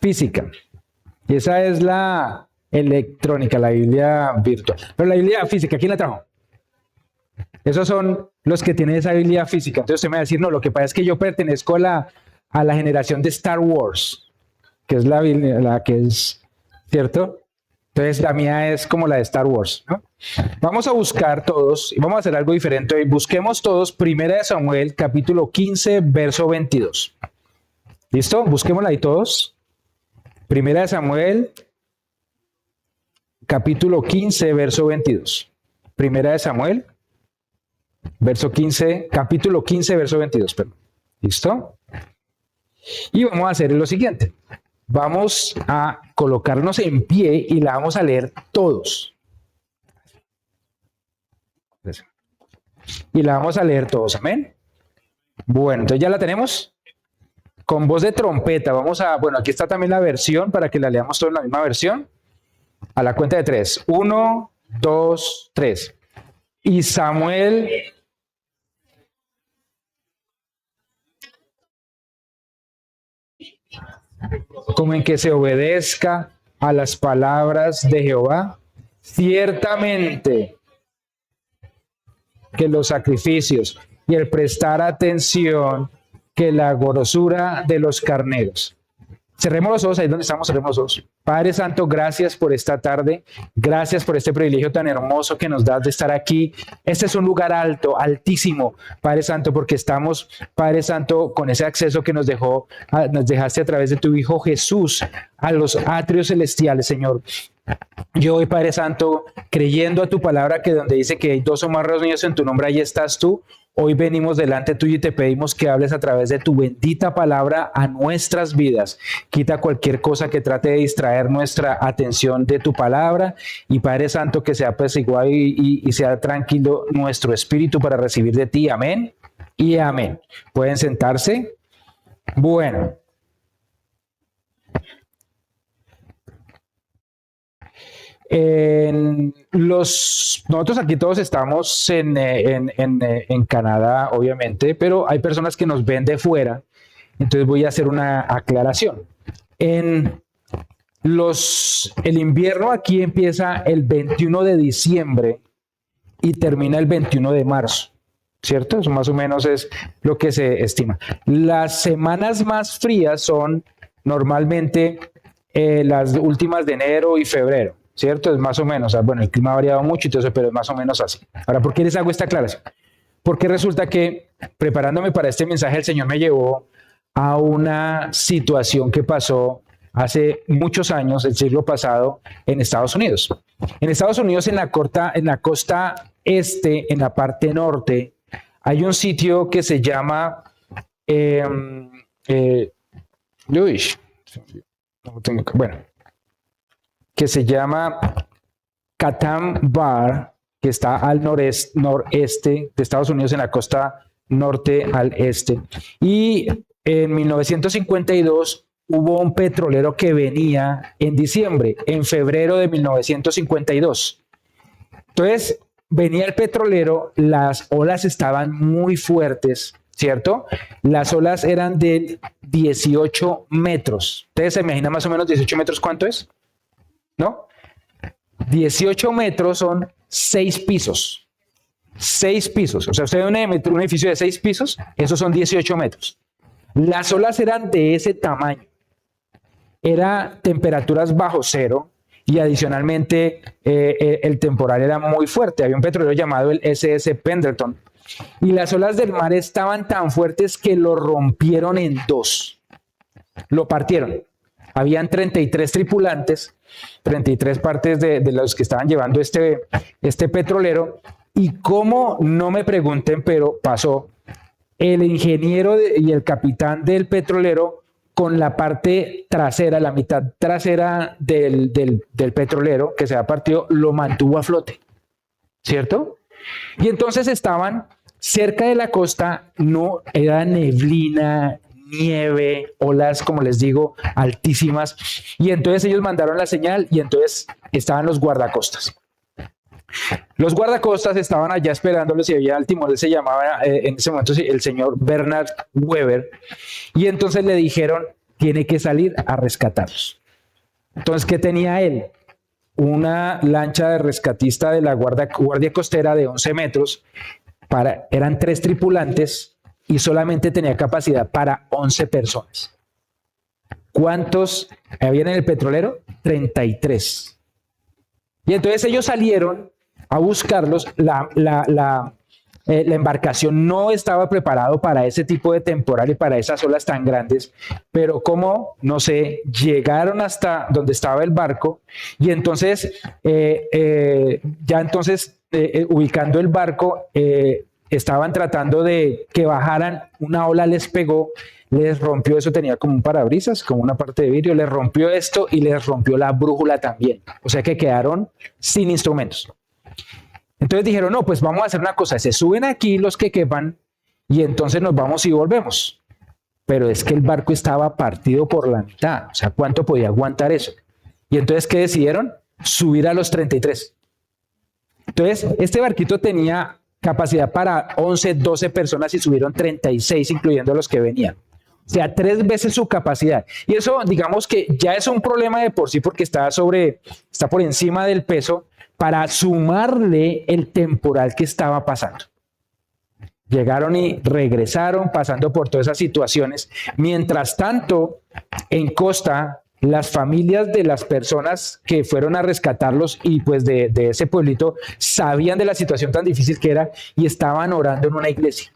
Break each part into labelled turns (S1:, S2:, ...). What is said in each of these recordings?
S1: física. Y esa es la electrónica, la Biblia virtual. Pero la Biblia física, ¿quién la trajo? Esos son los que tienen esa habilidad física. Entonces usted me va a decir, no, lo que pasa es que yo pertenezco a la generación de Star Wars, que es la que es, ¿cierto? Entonces la mía es como la de Star Wars, ¿no? Vamos a buscar todos, y vamos a hacer algo diferente hoy. Busquemos todos 1 Samuel, capítulo 15, verso 22. ¿Listo? Busquémosla ahí todos. 1 Samuel, capítulo 15, verso 22. 1 Samuel, capítulo 15, verso 22. Perdón. ¿Listo? Y vamos a hacer lo siguiente. Vamos a colocarnos en pie y la vamos a leer todos. Y la vamos a leer todos, amén. Bueno, entonces ya la tenemos. Con voz de trompeta, bueno, aquí está también la versión para que la leamos todos en la misma versión. A la cuenta de 3. 1, 2, 3. Y Samuel... como en que se obedezca a las palabras de Jehová, ciertamente que los sacrificios y el prestar atención que la grosura de los carneros. Cerremos los ojos, ahí donde estamos, cerremos los ojos. Padre Santo, gracias por esta tarde, gracias por este privilegio tan hermoso que nos das de estar aquí. Este es un lugar alto, altísimo, Padre Santo, porque estamos, Padre Santo, con ese acceso que nos dejaste a través de tu Hijo Jesús a los atrios celestiales, Señor. Yo hoy, Padre Santo, creyendo a tu palabra que donde dice que hay 2 o más reunidos en tu nombre, ahí estás tú. Hoy venimos delante tuyo y te pedimos que hables a través de tu bendita palabra a nuestras vidas. Quita cualquier cosa que trate de distraer nuestra atención de tu palabra y Padre Santo, que sea apaciguado y sea tranquilo nuestro espíritu para recibir de ti. Amén y amén. ¿Pueden sentarse? Bueno. Nosotros aquí todos estamos en Canadá, obviamente, pero hay personas que nos ven de fuera, entonces voy a hacer una aclaración. El invierno aquí empieza el 21 de diciembre y termina el 21 de marzo, ¿cierto? Eso más o menos es lo que se estima. Las semanas más frías son normalmente las últimas de enero y febrero, ¿cierto? Es más o menos, bueno, el clima ha variado mucho y todo eso, pero es más o menos así. Ahora, ¿por qué les hago esta aclaración? Porque resulta que preparándome para este mensaje, el Señor me llevó a una situación que pasó hace muchos años, el siglo pasado, en Estados Unidos. En Estados Unidos, en la costa este, en la parte norte, hay un sitio que se llama... que se llama Chatham Bar, que está al noreste de Estados Unidos, en la costa norte al este. Y en 1952 hubo un petrolero que venía en diciembre, en febrero de 1952. Entonces, venía el petrolero, las olas estaban muy fuertes, ¿cierto? Las olas eran de 18 metros. ¿Ustedes se imaginan más o menos 18 metros cuánto es? ¿No? 18 metros son 6 pisos. 6 pisos. O sea, usted ve un edificio de 6 pisos, esos son 18 metros. Las olas eran de ese tamaño. Era temperaturas bajo cero y adicionalmente el temporal era muy fuerte. Había un petrolero llamado el SS Pendleton. Y las olas del mar estaban tan fuertes que lo rompieron en dos. Lo partieron. Habían 33 tripulantes, 33 partes de los que estaban llevando este petrolero. Y como no me pregunten, pero pasó, el ingeniero y el capitán del petrolero con la parte trasera, la mitad trasera del petrolero que se había partido, lo mantuvo a flote, ¿cierto? Y entonces estaban cerca de la costa, no era neblina, nieve, olas, como les digo, altísimas. Y entonces ellos mandaron la señal y entonces estaban los guardacostas. Los guardacostas estaban allá esperándolos y había el timón, se llamaba en ese momento el señor Bernard Weber. Y entonces le dijeron, tiene que salir a rescatarlos. Entonces, ¿qué tenía él? Una lancha de rescatista de la guardia costera de 11 metros, eran 3 tripulantes y solamente tenía capacidad para 11 personas. ¿Cuántos habían en el petrolero? 33. Y entonces ellos salieron a buscarlos. La embarcación no estaba preparado para ese tipo de temporal y para esas olas tan grandes, pero como, no sé, llegaron hasta donde estaba el barco y entonces, ubicando el barco, estaban tratando de que bajaran, una ola les pegó, les rompió, eso tenía como un parabrisas, como una parte de vidrio, les rompió esto y les rompió la brújula también, o sea que quedaron sin instrumentos. Entonces dijeron, no, pues vamos a hacer una cosa, se suben aquí los que quepan y entonces nos vamos y volvemos. Pero es que el barco estaba partido por la mitad, o sea, ¿cuánto podía aguantar eso? Y entonces, ¿qué decidieron? Subir a los 33. Entonces, este barquito tenía capacidad para 11, 12 personas y subieron 36, incluyendo los que venían. O sea, 3 veces su capacidad. Y eso, digamos que ya es un problema de por sí porque está por encima del peso, para sumarle el temporal que estaba pasando. Llegaron y regresaron pasando por todas esas situaciones. Mientras tanto, en costa, las familias de las personas que fueron a rescatarlos y pues de ese pueblito sabían de la situación tan difícil que era y estaban orando en una iglesia.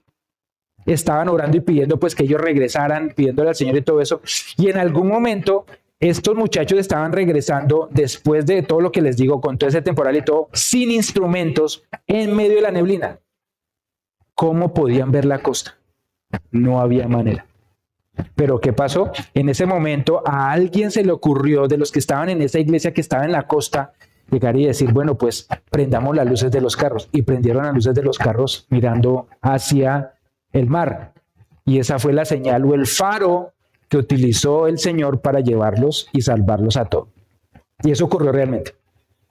S1: Estaban orando y pidiendo pues que ellos regresaran, pidiéndole al Señor y todo eso. Y en algún momento estos muchachos estaban regresando después de todo lo que les digo, con todo ese temporal y todo, sin instrumentos, en medio de la neblina. ¿Cómo podían ver la costa? No había manera. Pero ¿qué pasó? En ese momento a alguien se le ocurrió, de los que estaban en esa iglesia que estaba en la costa, llegar y decir, bueno, pues prendamos las luces de los carros. Y prendieron las luces de los carros mirando hacia el mar. Y esa fue la señal o el faro que utilizó el Señor para llevarlos y salvarlos a todos. Y eso ocurrió realmente.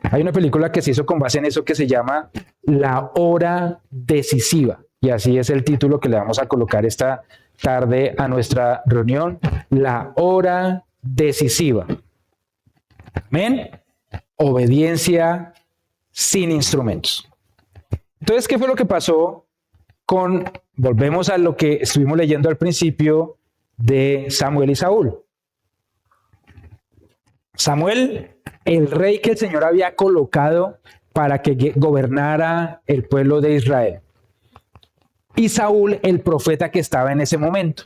S1: Hay una película que se hizo con base en eso que se llama La Hora Decisiva. Y así es el título que le vamos a colocar esta tarde a nuestra reunión. La Hora Decisiva. Amén. Obediencia sin instrumentos. Entonces, ¿qué fue lo que pasó volvemos a lo que estuvimos leyendo al principio de Samuel y Saúl? Samuel, el rey que el Señor había colocado para que gobernara el pueblo de Israel. Y Saúl, el profeta que estaba en ese momento.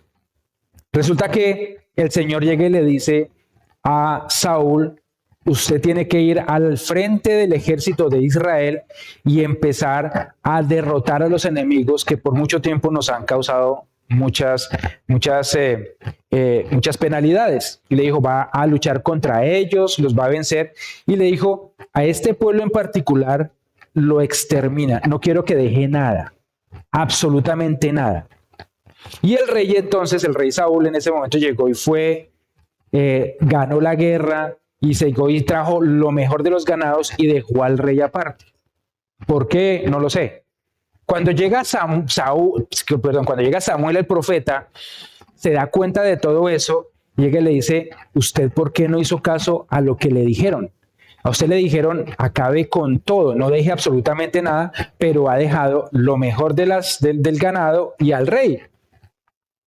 S1: Resulta que el Señor llega y le dice a Saúl, usted tiene que ir al frente del ejército de Israel y empezar a derrotar a los enemigos que por mucho tiempo nos han causado muchas penalidades. Y le dijo, va a luchar contra ellos, los va a vencer. Y le dijo, a este pueblo en particular lo extermina. No quiero que deje nada, absolutamente nada. Y el rey entonces, el rey Saúl en ese momento llegó y ganó la guerra y se llegó y trajo lo mejor de los ganados y dejó al rey aparte. ¿Por qué? No lo sé. Cuando llega cuando llega Samuel el profeta, se da cuenta de todo eso, llega y le dice, ¿usted por qué no hizo caso a lo que le dijeron? A usted le dijeron, acabe con todo, no deje absolutamente nada, pero ha dejado lo mejor del ganado y al rey.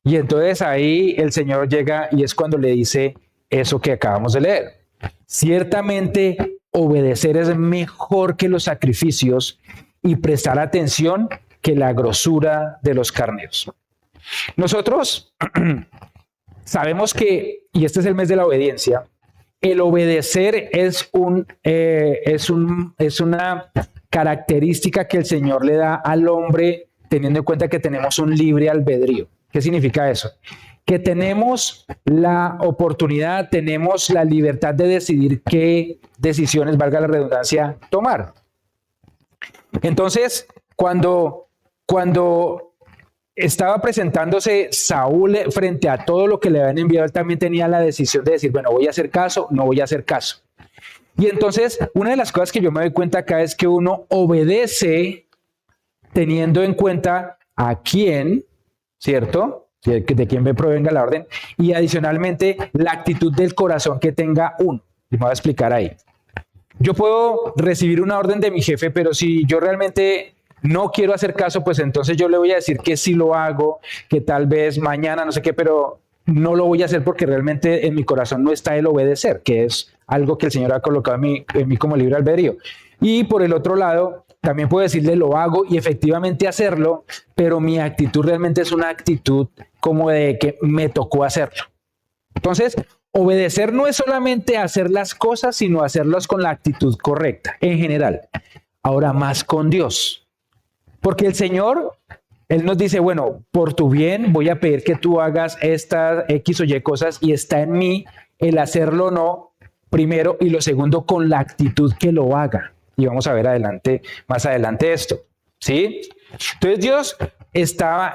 S1: Y entonces ahí el Señor llega y es cuando le dice eso que acabamos de leer. Ciertamente obedecer es mejor que los sacrificios y prestar atención que la grosura de los carneros. Nosotros sabemos que, y este es el mes de la obediencia, el obedecer es una característica que el Señor le da al hombre teniendo en cuenta que tenemos un libre albedrío. ¿Qué significa eso? Que tenemos la oportunidad, tenemos la libertad de decidir qué decisiones, valga la redundancia, tomar. Entonces, cuando estaba presentándose Saúl frente a todo lo que le habían enviado, él también tenía la decisión de decir, bueno, voy a hacer caso, no voy a hacer caso. Y entonces, una de las cosas que yo me doy cuenta acá es que uno obedece teniendo en cuenta a quién, ¿cierto? de quien me provenga la orden, y adicionalmente la actitud del corazón que tenga uno. Y me voy a explicar ahí. Yo puedo recibir una orden de mi jefe, pero si yo realmente no quiero hacer caso, pues entonces yo le voy a decir que sí lo hago, que tal vez mañana, no sé qué, pero no lo voy a hacer porque realmente en mi corazón no está el obedecer, que es algo que el Señor ha colocado en mí como libre albedrío. Y por el otro lado, también puedo decirle lo hago y efectivamente hacerlo, pero mi actitud realmente es una actitud como de que me tocó hacerlo. Entonces, obedecer no es solamente hacer las cosas, sino hacerlas con la actitud correcta, en general. Ahora más con Dios. Porque el Señor, Él nos dice, bueno, por tu bien voy a pedir que tú hagas estas X o Y cosas y está en mí el hacerlo o no, primero, y lo segundo, con la actitud que lo haga. Y vamos a ver más adelante esto, ¿sí? Entonces Dios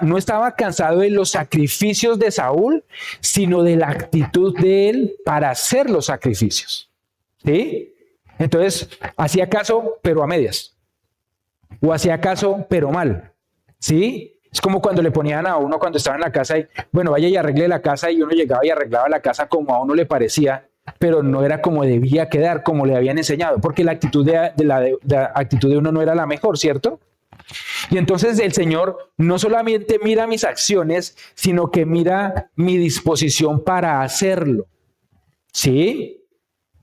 S1: no estaba cansado de los sacrificios de Saúl, sino de la actitud de él para hacer los sacrificios, ¿sí? Entonces, hacía caso, pero a medias, o hacía caso, pero mal, ¿sí? Es como cuando le ponían a uno cuando estaba en la casa y, bueno, vaya y arregle la casa, y uno llegaba y arreglaba la casa como a uno le parecía, pero no era como debía quedar, como le habían enseñado, porque la actitud la actitud de uno no era la mejor, ¿cierto? Y entonces el Señor no solamente mira mis acciones, sino que mira mi disposición para hacerlo. ¿Sí?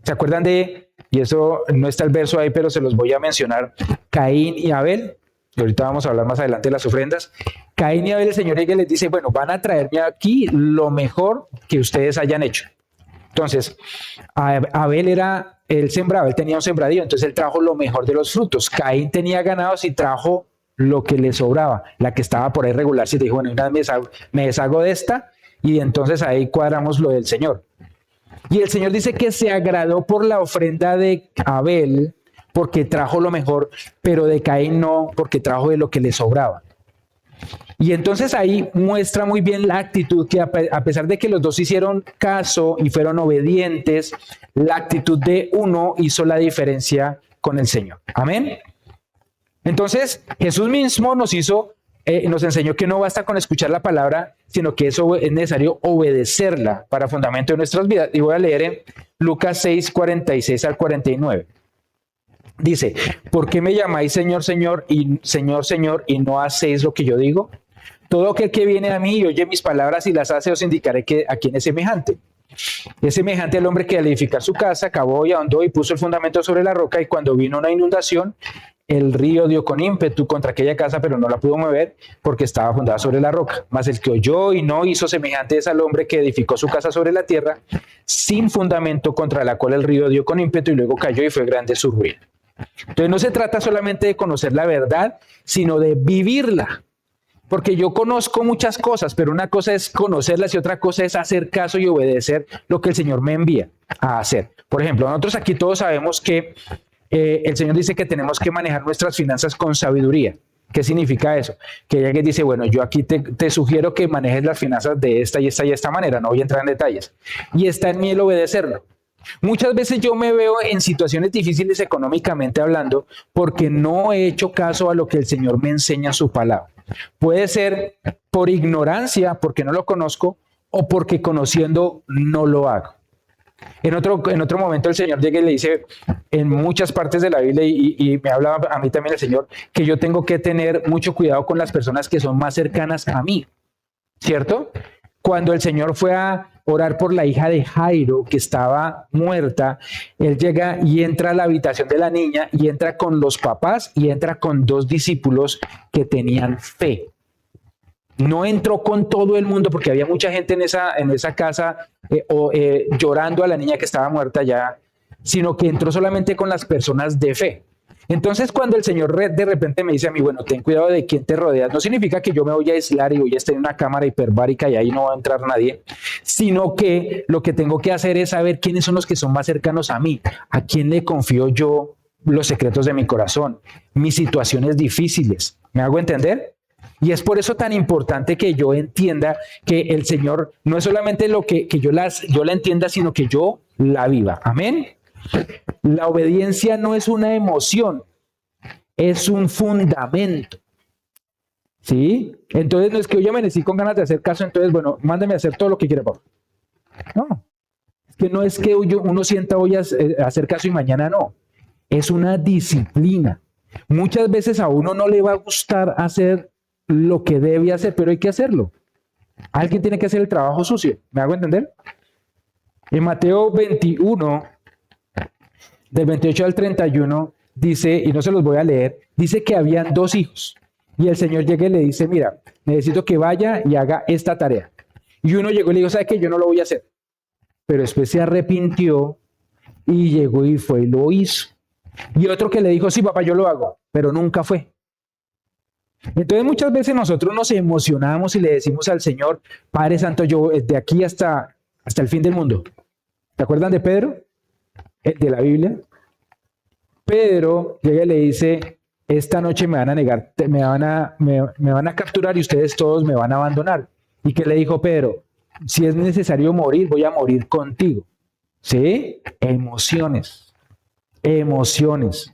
S1: ¿Se acuerdan y eso no está el verso ahí, pero se los voy a mencionar, Caín y Abel? Y ahorita vamos a hablar más adelante de las ofrendas. Caín y Abel, el Señor les dice, bueno, van a traerme aquí lo mejor que ustedes hayan hecho. Entonces, Abel él sembraba, él tenía un sembradío, entonces él trajo lo mejor de los frutos. Caín tenía ganados y trajo lo que le sobraba, la que estaba por ahí regularse, y dijo, bueno, una vez me deshago de esta, y entonces ahí cuadramos lo del Señor. Y el Señor dice que se agradó por la ofrenda de Abel, porque trajo lo mejor, pero de Caín no, porque trajo de lo que le sobraba. Y entonces ahí muestra muy bien la actitud que a pesar de que los dos hicieron caso y fueron obedientes, la actitud de uno hizo la diferencia con el Señor. Amén. Entonces Jesús mismo nos enseñó que no basta con escuchar la palabra, sino que eso es necesario obedecerla para fundamento de nuestras vidas. Y voy a leer en Lucas 6, 46 al 49. Dice, ¿por qué me llamáis Señor, Señor, Señor, y no hacéis lo que yo digo? Todo aquel que viene a mí y oye mis palabras y las hace, os indicaré a quién es semejante. Es semejante al hombre que al edificar su casa, cavó y ahondó y puso el fundamento sobre la roca, y cuando vino una inundación, el río dio con ímpetu contra aquella casa, pero no la pudo mover porque estaba fundada sobre la roca. Mas el que oyó y no hizo, semejante es al hombre que edificó su casa sobre la tierra, sin fundamento, contra la cual el río dio con ímpetu y luego cayó y fue grande su ruina. Entonces no se trata solamente de conocer la verdad, sino de vivirla. Porque yo conozco muchas cosas, pero una cosa es conocerlas y otra cosa es hacer caso y obedecer lo que el Señor me envía a hacer. Por ejemplo, nosotros aquí todos sabemos que el Señor dice que tenemos que manejar nuestras finanzas con sabiduría. ¿Qué significa eso? Que alguien dice, bueno, yo aquí te sugiero que manejes las finanzas de esta y esta y esta manera, no voy a entrar en detalles. Y está en mí el obedecerlo. Muchas veces yo me veo en situaciones difíciles económicamente hablando porque no he hecho caso a lo que el Señor me enseña en su palabra. Puede ser por ignorancia, porque no lo conozco, o porque conociendo no lo hago. En otro momento el Señor llega y le dice en muchas partes de la Biblia, y me habla a mí también el Señor, que yo tengo que tener mucho cuidado con las personas que son más cercanas a mí, ¿cierto? Cuando el Señor fue a orar por la hija de Jairo, que estaba muerta, él llega y entra a la habitación de la niña y entra con los papás y entra con 2 discípulos que tenían fe. No entró con todo el mundo porque había mucha gente en esa casa llorando a la niña que estaba muerta ya, sino que entró solamente con las personas de fe. Entonces, cuando el Señor de repente me dice a mí, bueno, ten cuidado de quién te rodeas, no significa que yo me voy a aislar y voy a estar en una cámara hiperbárica y ahí no va a entrar nadie, sino que lo que tengo que hacer es saber quiénes son los que son más cercanos a mí, a quién le confío yo los secretos de mi corazón, mis situaciones difíciles. ¿Me hago entender? Y es por eso tan importante que yo entienda que el Señor no es solamente lo que yo la entienda, sino que yo la viva. Amén. La obediencia no es una emoción, es un fundamento. ¿Sí? Entonces no es que hoy amanecí con ganas de hacer caso, entonces, bueno, mándame a hacer todo lo que quiera, papá. No, es que no es que uno sienta hoy hacer caso y mañana no. Es una disciplina. Muchas veces a uno no le va a gustar hacer lo que debe hacer, pero hay que hacerlo. Alguien tiene que hacer el trabajo sucio. ¿Me hago entender? En Mateo 21, del 28 al 31, dice, y no se los voy a leer, dice que habían dos hijos. Y el Señor llega y le dice, mira, necesito que vaya y haga esta tarea. Y uno llegó y le dijo, ¿sabe qué? Yo no lo voy a hacer. Pero después se arrepintió y llegó y fue y lo hizo. Y otro que le dijo, sí, papá, yo lo hago, pero nunca fue. Entonces muchas veces nosotros nos emocionamos y le decimos al Señor, Padre Santo, yo de aquí hasta el fin del mundo. ¿Se acuerdan de Pedro? El de la Biblia. Pedro llega y le dice, esta noche me van a negar, me van a capturar y ustedes todos me van a abandonar. ¿Y qué le dijo Pedro? Si es necesario morir, voy a morir contigo. ¿Sí? Emociones. Emociones.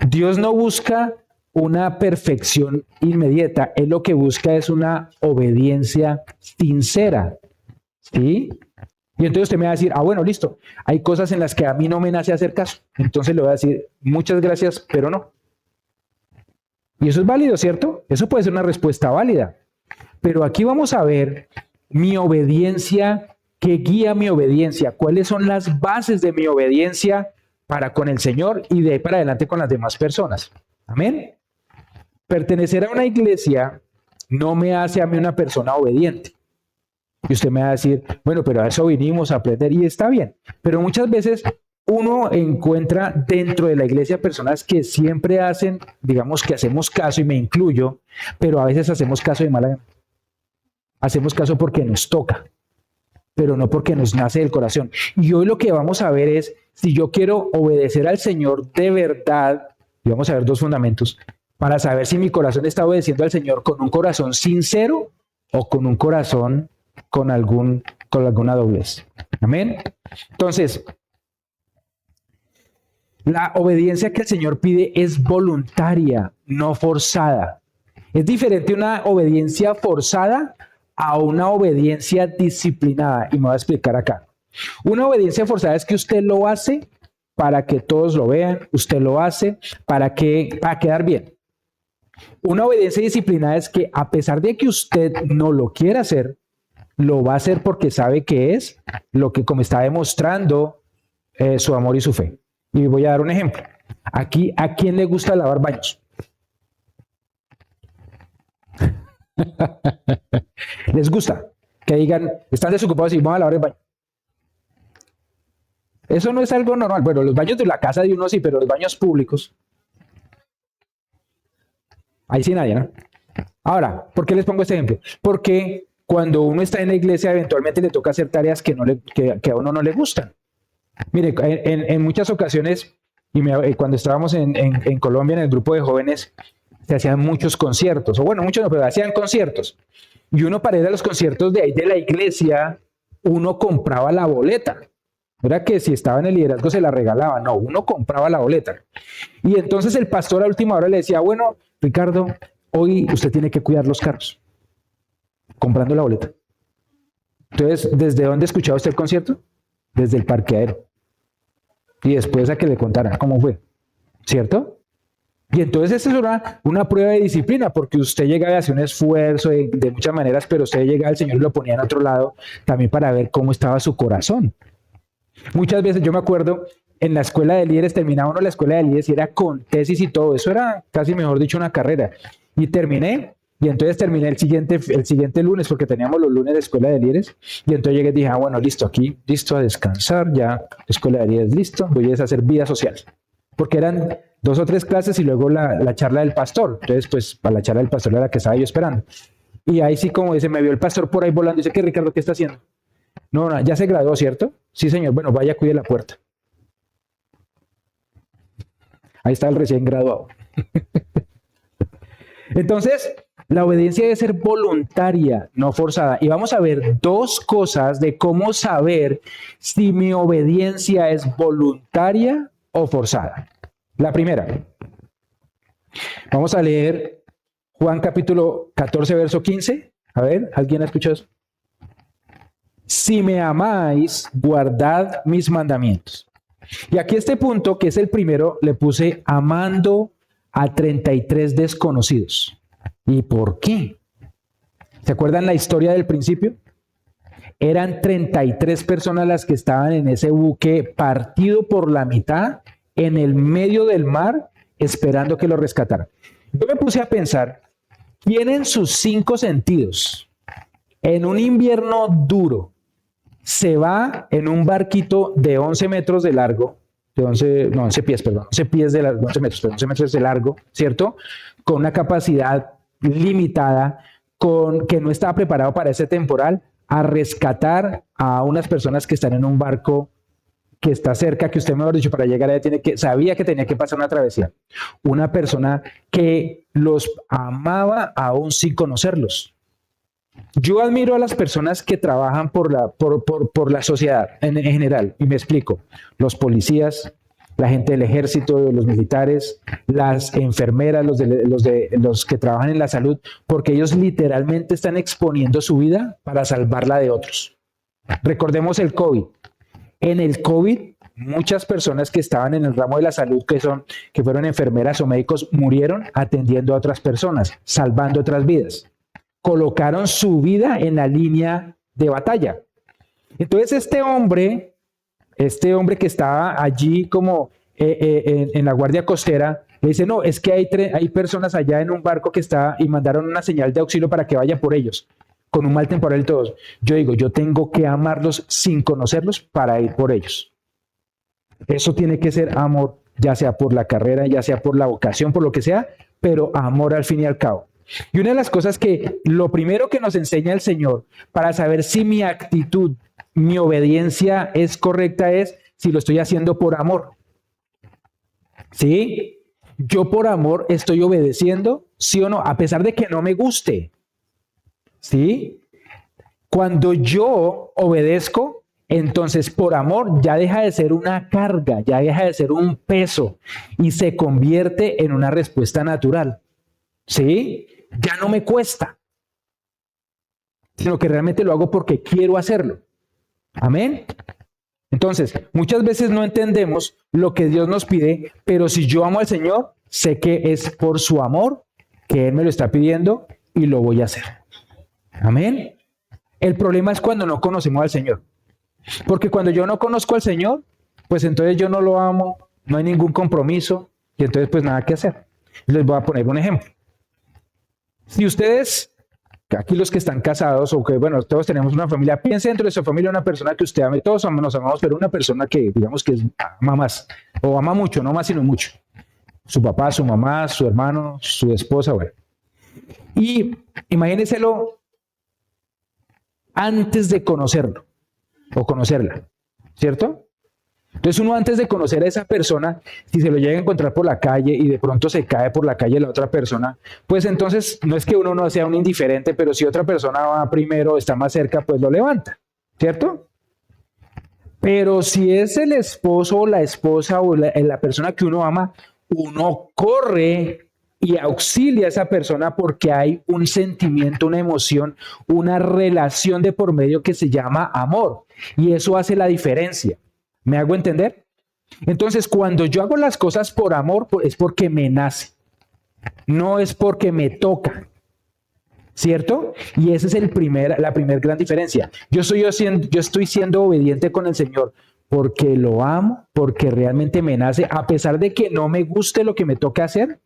S1: Dios no busca una perfección inmediata, Él lo que busca es una obediencia sincera. ¿Sí? Y entonces usted me va a decir, bueno, listo, hay cosas en las que a mí no me nace hacer caso. Entonces le voy a decir, muchas gracias, pero no. Y eso es válido, ¿cierto? Eso puede ser una respuesta válida. Pero aquí vamos a ver mi obediencia, qué guía mi obediencia, cuáles son las bases de mi obediencia para con el Señor y de ahí para adelante con las demás personas. Amén. Pertenecer a una iglesia no me hace a mí una persona obediente. Y usted me va a decir, bueno, pero a eso vinimos a aprender y está bien. Pero muchas veces uno encuentra dentro de la iglesia personas que siempre hacen, digamos que hacemos caso y me incluyo, pero a veces hacemos caso de mala gana. Hacemos caso porque nos toca, pero no porque nos nace del corazón. Y hoy lo que vamos a ver es, si yo quiero obedecer al Señor de verdad, y vamos a ver dos fundamentos, para saber si mi corazón está obedeciendo al Señor con un corazón sincero o con un corazón con alguna doblez. Amén. Entonces, la obediencia que el Señor pide es voluntaria, no forzada. Es diferente una obediencia forzada a una obediencia disciplinada. Y me voy a explicar acá. Una obediencia forzada es que usted lo hace para que todos lo vean, usted lo hace para quedar bien. Una obediencia disciplinada es que a pesar de que usted no lo quiera hacer, lo va a hacer porque sabe que es lo que como está demostrando su amor y su fe. Y voy a dar un ejemplo. Aquí, ¿a quién le gusta lavar baños? ¿Les gusta? Que digan, están desocupados y van a lavar el baño. Eso no es algo normal. Bueno, los baños de la casa de uno sí, pero los baños públicos, ahí sí nadie, ¿no? Ahora, ¿por qué les pongo este ejemplo? Porque cuando uno está en la iglesia, eventualmente le toca hacer tareas que a uno no le gustan. Mire, en muchas ocasiones, cuando estábamos en Colombia, en el grupo de jóvenes, se hacían muchos conciertos, o bueno, muchos no, pero hacían conciertos. Y uno para ir a los conciertos de ahí de la iglesia, uno compraba la boleta. No era que si estaba en el liderazgo se la regalaba, no, uno compraba la boleta. Y entonces el pastor a última hora le decía, bueno, Ricardo, hoy usted tiene que cuidar los carros, comprando la boleta. Entonces, ¿desde dónde escuchaba usted el concierto? Desde el parqueadero. Y después a que le contara cómo fue, ¿cierto? Y entonces esa es una prueba de disciplina, porque usted llega a hacer un esfuerzo de muchas maneras, pero usted llega al Señor y lo ponía en otro lado también para ver cómo estaba su corazón. Muchas veces yo me acuerdo, en la escuela de líderes, terminaba uno la escuela de líderes y era con tesis y todo, eso era casi mejor dicho una carrera. Y terminé, y entonces terminé el siguiente lunes, porque teníamos los lunes de escuela de líderes, y entonces llegué y dije, bueno, listo, aquí, listo a descansar, ya, escuela de líderes, listo, voy a hacer vida social. Porque eran 2 o 3 clases y luego la charla del pastor. Entonces, pues, para la charla del pastor era la que estaba yo esperando. Y ahí sí, como dice, me vio el pastor por ahí volando y dice, ¿qué, Ricardo, qué está haciendo? No, ya se graduó, ¿cierto? Sí, señor. Bueno, vaya, cuide la puerta. Ahí está el recién graduado. Entonces, la obediencia debe ser voluntaria, no forzada. Y vamos a ver 2 cosas de cómo saber si mi obediencia es voluntaria o forzada. La primera, vamos a leer Juan capítulo 14, verso 15. A ver, ¿alguien ha escuchado eso? Si me amáis, guardad mis mandamientos. Y aquí este punto, que es el primero, le puse amando a 33 desconocidos. ¿Y por qué? ¿Se acuerdan la historia del principio? Eran 33 personas las que estaban en ese buque partido por la mitad, en el medio del mar, esperando que lo rescataran. Yo me puse a pensar, ¿quién en sus 5 sentidos, en un invierno duro, se va en un barquito de 11 metros de largo, de 11 pies, perdón, 11 pies de largo, 11 metros, 11 metros de largo, ¿cierto? Con una capacidad limitada, que no estaba preparado para ese temporal, a rescatar a unas personas que están en un barco que está cerca, que usted, mejor dicho, para llegar allá sabía que tenía que pasar una travesía. Una persona que los amaba aún sin conocerlos. Yo admiro a las personas que trabajan por la sociedad en general, y me explico. Los policías, la gente del ejército, los militares, las enfermeras, los que trabajan en la salud, porque ellos literalmente están exponiendo su vida para salvarla de otros. Recordemos el COVID. En el COVID, muchas personas que estaban en el ramo de la salud, que fueron enfermeras o médicos, murieron atendiendo a otras personas, salvando otras vidas. Colocaron su vida en la línea de batalla. Entonces este hombre que estaba allí como en la guardia costera, le dice, no, es que hay personas allá en un barco que está y mandaron una señal de auxilio para que vaya por ellos, con un mal temporal y todos. Yo digo, yo tengo que amarlos sin conocerlos para ir por ellos. Eso tiene que ser amor, ya sea por la carrera, ya sea por la vocación, por lo que sea, pero amor al fin y al cabo. Y una de las cosas que lo primero que nos enseña el Señor para saber si mi actitud, mi obediencia es correcta es si lo estoy haciendo por amor. ¿Sí? Yo por amor estoy obedeciendo, ¿sí o no? A pesar de que no me guste. ¿Sí? Cuando yo obedezco, entonces por amor ya deja de ser una carga, ya deja de ser un peso y se convierte en una respuesta natural. ¿Sí? Ya no me cuesta, sino que realmente lo hago porque quiero hacerlo. Amén. Entonces, muchas veces no entendemos lo que Dios nos pide, pero si yo amo al Señor, sé que es por su amor que Él me lo está pidiendo y lo voy a hacer. Amén. El problema es cuando no conocemos al Señor. Porque cuando yo no conozco al Señor, pues entonces yo no lo amo, no hay ningún compromiso y entonces pues nada que hacer. Les voy a poner un ejemplo. Si ustedes, aquí los que están casados o que, bueno, todos tenemos una familia, piense dentro de su familia una persona que usted ame, todos nos amamos, pero una persona que digamos que ama más, o ama mucho, no más sino mucho. Su papá, su mamá, su hermano, su esposa, bueno. Y imagínenselo antes de conocerlo o conocerla, ¿cierto? Entonces uno antes de conocer a esa persona, si se lo llega a encontrar por la calle y de pronto se cae por la calle la otra persona, pues entonces no es que uno no sea un indiferente, pero si otra persona va primero, está más cerca, pues lo levanta, ¿cierto? Pero si es el esposo o la esposa o la persona que uno ama, uno corre y auxilia a esa persona porque hay un sentimiento, una emoción, una relación de por medio que se llama amor. Y eso hace la diferencia. ¿Me hago entender? Entonces, cuando yo hago las cosas por amor, es porque me nace. No es porque me toca. ¿Cierto? Y esa es la primera gran diferencia. Yo estoy siendo obediente con el Señor porque lo amo, porque realmente me nace, a pesar de que no me guste lo que me toca hacer,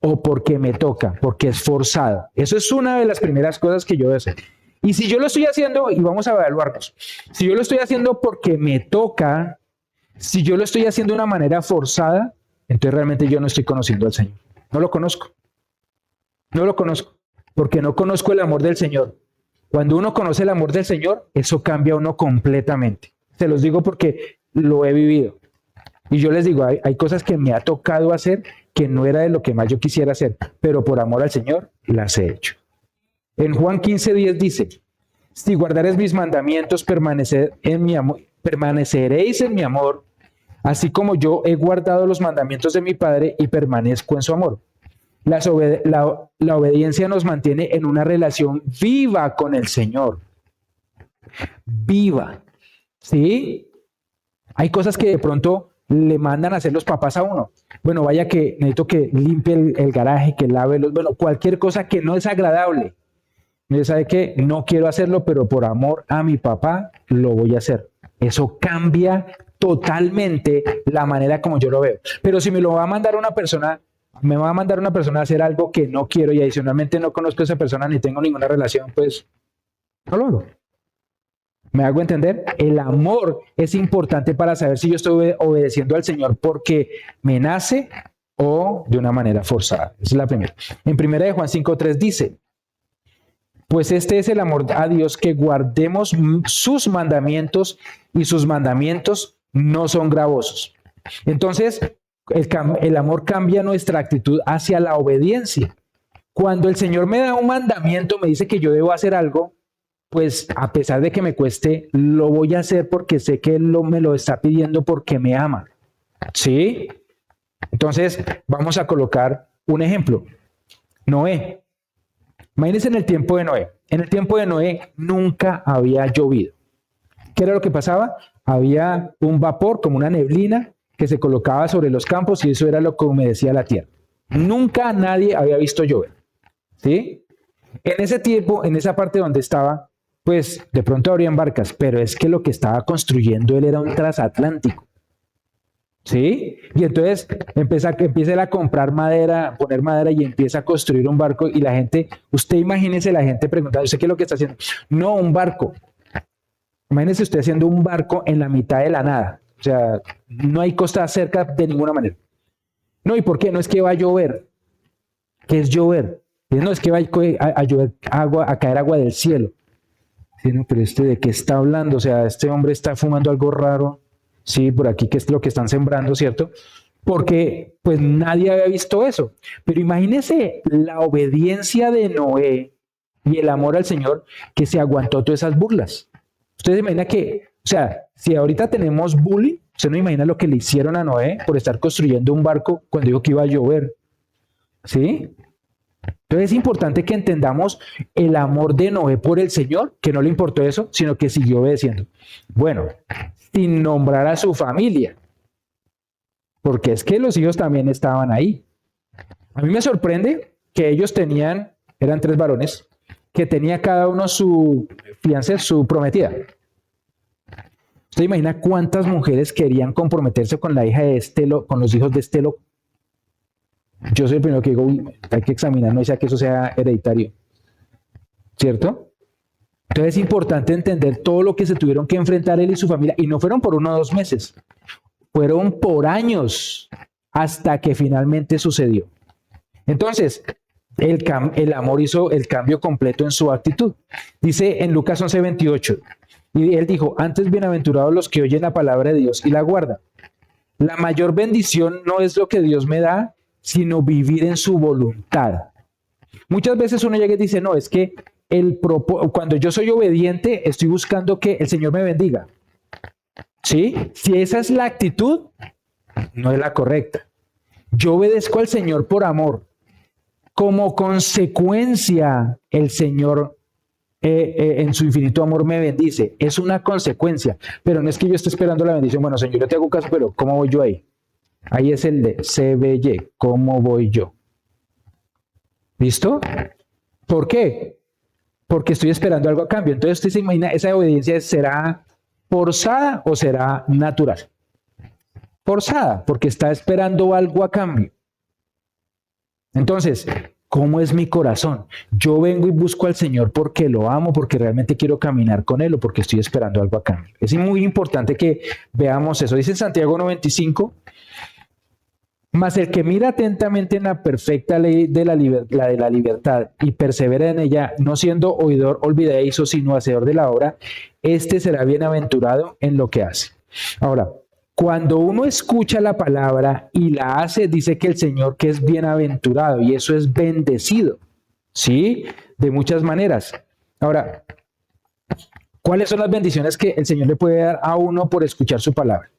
S1: o porque me toca, porque es forzado. Eso es una de las primeras cosas que yo voy a hacer. Y si yo lo estoy haciendo, y vamos a evaluarnos, si yo lo estoy haciendo porque me toca, si yo lo estoy haciendo de una manera forzada, entonces realmente yo no estoy conociendo al Señor. No lo conozco. No lo conozco, porque no conozco el amor del Señor. Cuando uno conoce el amor del Señor, eso cambia a uno completamente. Se los digo porque lo he vivido. Y yo les digo, hay cosas que me ha tocado hacer que no era de lo que más yo quisiera hacer, pero por amor al Señor las he hecho. En Juan 15:10 dice, si guardaréis mis mandamientos, permaneceréis en mi amor, así como yo he guardado los mandamientos de mi Padre y permanezco en su amor. La obediencia nos mantiene en una relación viva con el Señor. Viva. ¿Sí? Hay cosas que de pronto le mandan a hacer los papás a uno. Bueno, vaya que necesito que limpie el garaje, que lave bueno, cualquier cosa que no es agradable. Y sabe que no quiero hacerlo, pero por amor a mi papá lo voy a hacer. Eso cambia totalmente la manera como yo lo veo. Pero si me lo va a mandar una persona, me va a mandar una persona a hacer algo que no quiero y adicionalmente no conozco a esa persona ni tengo ninguna relación, pues no lo hago. ¿Me hago entender? El amor es importante para saber si yo estoy obedeciendo al Señor porque me nace o de una manera forzada. Esa es la primera. En primera de Juan 5:3 dice, pues este es el amor a Dios, que guardemos sus mandamientos y sus mandamientos no son gravosos. Entonces, el amor cambia nuestra actitud hacia la obediencia. Cuando el Señor me da un mandamiento, me dice que yo debo hacer algo, pues a pesar de que me cueste, lo voy a hacer porque sé que Él me lo está pidiendo porque me ama. ¿Sí? Entonces, vamos a colocar un ejemplo. Noé. Imagínense en el tiempo de Noé. En el tiempo de Noé nunca había llovido. ¿Qué era lo que pasaba? Había un vapor, como una neblina, que se colocaba sobre los campos y eso era lo que humedecía la tierra. Nunca nadie había visto llover. ¿Sí? En ese tiempo, en esa parte donde estaba, pues de pronto habrían barcas, pero es que lo que estaba construyendo él era un transatlántico. ¿Sí? Y entonces empieza a comprar madera, poner madera y empieza a construir un barco y la gente, usted imagínese la gente preguntando, ¿usted qué es lo que está haciendo? No, un barco. Imagínese usted haciendo un barco en la mitad de la nada. O sea, no hay costa cerca de ninguna manera. No, ¿y por qué? No es que va a llover. ¿Qué es llover? No, es que va a llover agua, a caer agua del cielo. Sí, no, pero ¿de qué está hablando? O sea, este hombre está fumando algo raro. Sí, por aquí, que es lo que están sembrando, ¿cierto? Porque pues nadie había visto eso. Pero imagínese la obediencia de Noé y el amor al Señor que se aguantó todas esas burlas. Ustedes imaginan que, o sea, si ahorita tenemos bullying, usted no imagina lo que le hicieron a Noé por estar construyendo un barco cuando dijo que iba a llover. ¿Sí? Entonces es importante que entendamos el amor de Noé por el Señor, que no le importó eso, sino que siguió obedeciendo. Bueno, sin nombrar a su familia, porque es que los hijos también estaban ahí. A mí me sorprende que ellos eran 3 varones, que tenía cada uno su fiancé, su prometida. ¿Usted imagina cuántas mujeres querían comprometerse con la hija de con los hijos de este loco? Yo soy el primero que digo, hay que examinar, no sea que eso sea hereditario. ¿Cierto? Entonces es importante entender todo lo que se tuvieron que enfrentar él y su familia, y no fueron por 1 o 2 meses, fueron por años hasta que finalmente sucedió. Entonces, el amor hizo el cambio completo en su actitud. Dice en Lucas 11:28, y él dijo, antes bienaventurados los que oyen la palabra de Dios y la guardan. La mayor bendición no es lo que Dios me da, sino vivir en su voluntad. Muchas veces uno llega y dice, no, es que cuando yo soy obediente, estoy buscando que el Señor me bendiga. ¿Sí? Si esa es la actitud, no es la correcta. Yo obedezco al Señor por amor. Como consecuencia, el Señor en su infinito amor me bendice. Es una consecuencia, pero no es que yo esté esperando la bendición. Bueno, Señor, yo te hago caso, pero ¿cómo voy yo ahí? Ahí es el de CBY, ¿cómo voy yo? ¿Listo? ¿Por qué? Porque estoy esperando algo a cambio. Entonces usted se imagina, ¿esa obediencia será forzada o será natural? Forzada, porque está esperando algo a cambio. Entonces, ¿cómo es mi corazón? Yo vengo y busco al Señor porque lo amo, porque realmente quiero caminar con Él o porque estoy esperando algo a cambio. Es muy importante que veamos eso. Dice en Santiago 1:25, mas el que mira atentamente en la perfecta ley de la de la libertad y persevera en ella, no siendo oidor olvidadizo, sino hacedor de la obra, este será bienaventurado en lo que hace. Ahora, cuando uno escucha la palabra y la hace, dice que el Señor que es bienaventurado y eso es bendecido, ¿sí? De muchas maneras. Ahora, ¿cuáles son las bendiciones que el Señor le puede dar a uno por escuchar su palabra?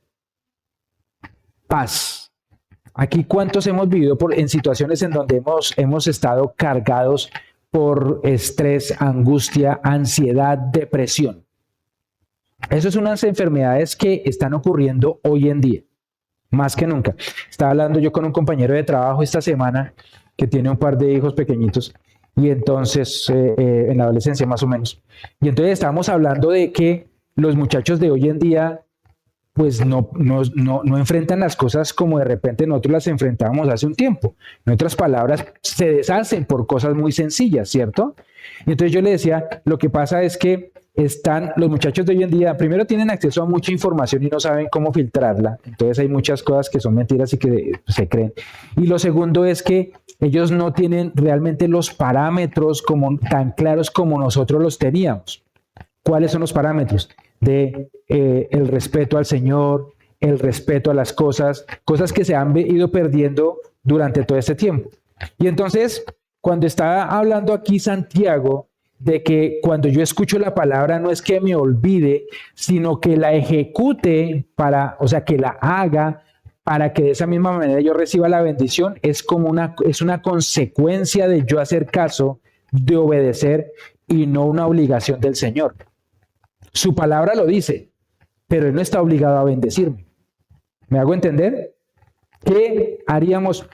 S1: Paz. Aquí, ¿cuántos hemos vivido en situaciones en donde hemos estado cargados por estrés, angustia, ansiedad, depresión? Esas son unas enfermedades que están ocurriendo hoy en día, más que nunca. Estaba hablando yo con un compañero de trabajo esta semana que tiene un par de hijos pequeñitos y entonces, en la adolescencia más o menos. Y entonces estábamos hablando de que los muchachos de hoy en día pues no enfrentan las cosas como de repente nosotros las enfrentábamos hace un tiempo. En otras palabras, se deshacen por cosas muy sencillas, ¿cierto? Y entonces yo le decía, lo que pasa es que los muchachos de hoy en día, primero tienen acceso a mucha información y no saben cómo filtrarla. Entonces hay muchas cosas que son mentiras y que se creen. Y lo segundo es que ellos no tienen realmente los parámetros tan claros como nosotros los teníamos. ¿Cuáles son los parámetros? De el respeto al Señor, el respeto a las cosas que se han ido perdiendo durante todo este tiempo. Y entonces, cuando está hablando aquí Santiago, de que cuando yo escucho la palabra no es que me olvide, sino que la ejecute o sea, que la haga para que de esa misma manera yo reciba la bendición, es una consecuencia de yo hacer caso, de obedecer y no una obligación del Señor. Su palabra lo dice, pero Él no está obligado a bendecirme. ¿Me hago entender? ¿Qué haríamos?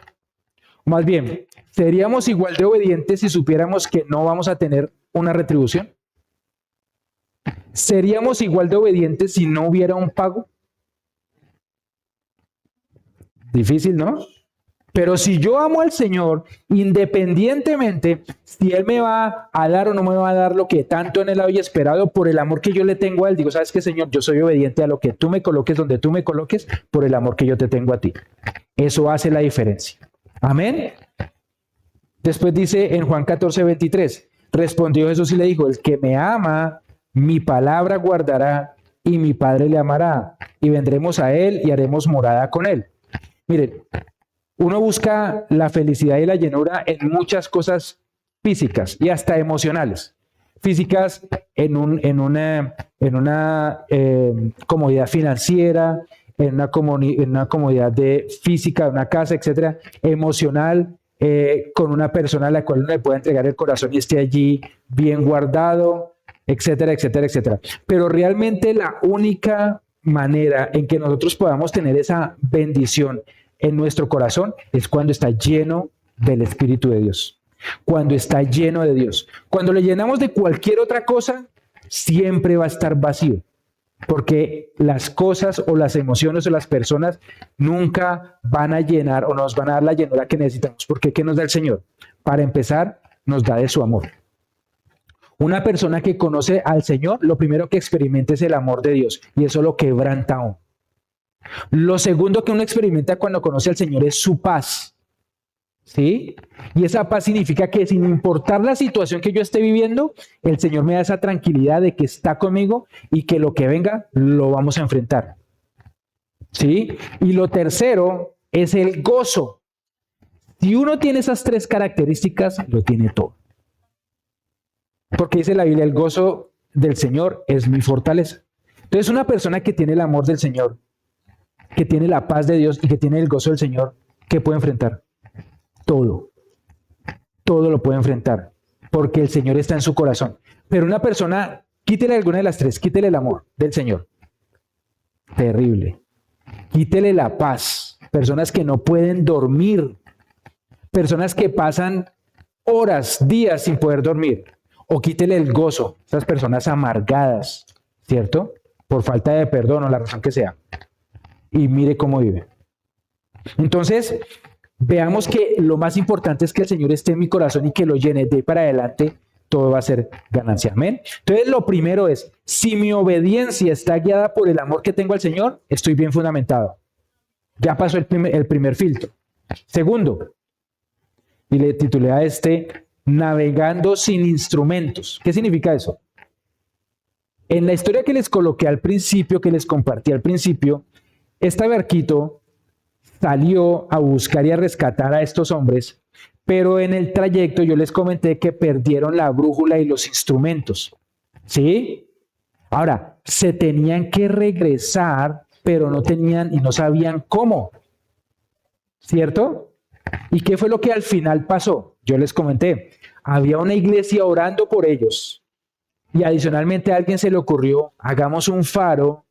S1: Más bien, ¿seríamos igual de obedientes si supiéramos que no vamos a tener una retribución? ¿Seríamos igual de obedientes si no hubiera un pago? Difícil, ¿no? Pero si yo amo al Señor, independientemente si Él me va a dar o no me va a dar lo que tanto en Él había esperado, por el amor que yo le tengo a Él, digo, ¿sabes qué, Señor? Yo soy obediente a lo que tú me coloques, donde tú me coloques, por el amor que yo te tengo a ti. Eso hace la diferencia. Amén. Después dice en Juan 14:23, respondió Jesús y le dijo, el que me ama, mi palabra guardará y mi Padre le amará y vendremos a Él y haremos morada con Él. Miren, uno busca la felicidad y la llenura en muchas cosas físicas y hasta emocionales. Físicas en una comodidad financiera, en una comodidad física, de una casa, etcétera. Emocional, con una persona a la cual uno le pueda entregar el corazón y esté allí bien guardado, etcétera, etcétera, etcétera. Pero realmente la única manera en que nosotros podamos tener esa bendición en nuestro corazón es cuando está lleno del Espíritu de Dios, cuando está lleno de Dios. Cuando le llenamos de cualquier otra cosa, siempre va a estar vacío, porque las cosas o las emociones o las personas nunca van a llenar o nos van a dar la llenura que necesitamos. Porque ¿qué nos da el Señor? Para empezar, nos da de su amor. Una persona que conoce al Señor, lo primero que experimenta es el amor de Dios, y eso lo quebranta aún. Lo segundo que uno experimenta cuando conoce al Señor es su paz, ¿sí? Y esa paz significa que sin importar la situación que yo esté viviendo, el Señor me da esa tranquilidad de que está conmigo y que lo que venga lo vamos a enfrentar, ¿sí? Y lo tercero es el gozo. Si uno tiene esas tres características, lo tiene todo. Porque dice la Biblia, el gozo del Señor es mi fortaleza. Entonces, una persona que tiene el amor del Señor, que tiene la paz de Dios y que tiene el gozo del Señor, ¿qué puede enfrentar? Todo. Todo lo puede enfrentar, porque el Señor está en su corazón. Pero una persona, quítele alguna de las tres, quítele el amor del Señor. Terrible. Quítele la paz. Personas que no pueden dormir. Personas que pasan horas, días sin poder dormir. O quítele el gozo. Esas personas amargadas, ¿cierto? Por falta de perdón o la razón que sea. Y mire cómo vive. Entonces, veamos que lo más importante es que el Señor esté en mi corazón y que lo llene. De ahí para adelante, todo va a ser ganancia. Amén. Entonces, lo primero es, si mi obediencia está guiada por el amor que tengo al Señor, estoy bien fundamentado. Ya pasó el primer filtro. Segundo, y le titulé a navegando sin instrumentos. ¿Qué significa eso? En la historia que les coloqué al principio, que les compartí al principio, este barquito salió a buscar y a rescatar a estos hombres, pero en el trayecto yo les comenté que perdieron la brújula y los instrumentos. ¿Sí? Ahora, se tenían que regresar, pero no tenían y no sabían cómo. ¿cierto? ¿Y qué fue lo que al final pasó? Yo les comenté, había una iglesia orando por ellos y adicionalmente a alguien se le ocurrió, hagamos un faro,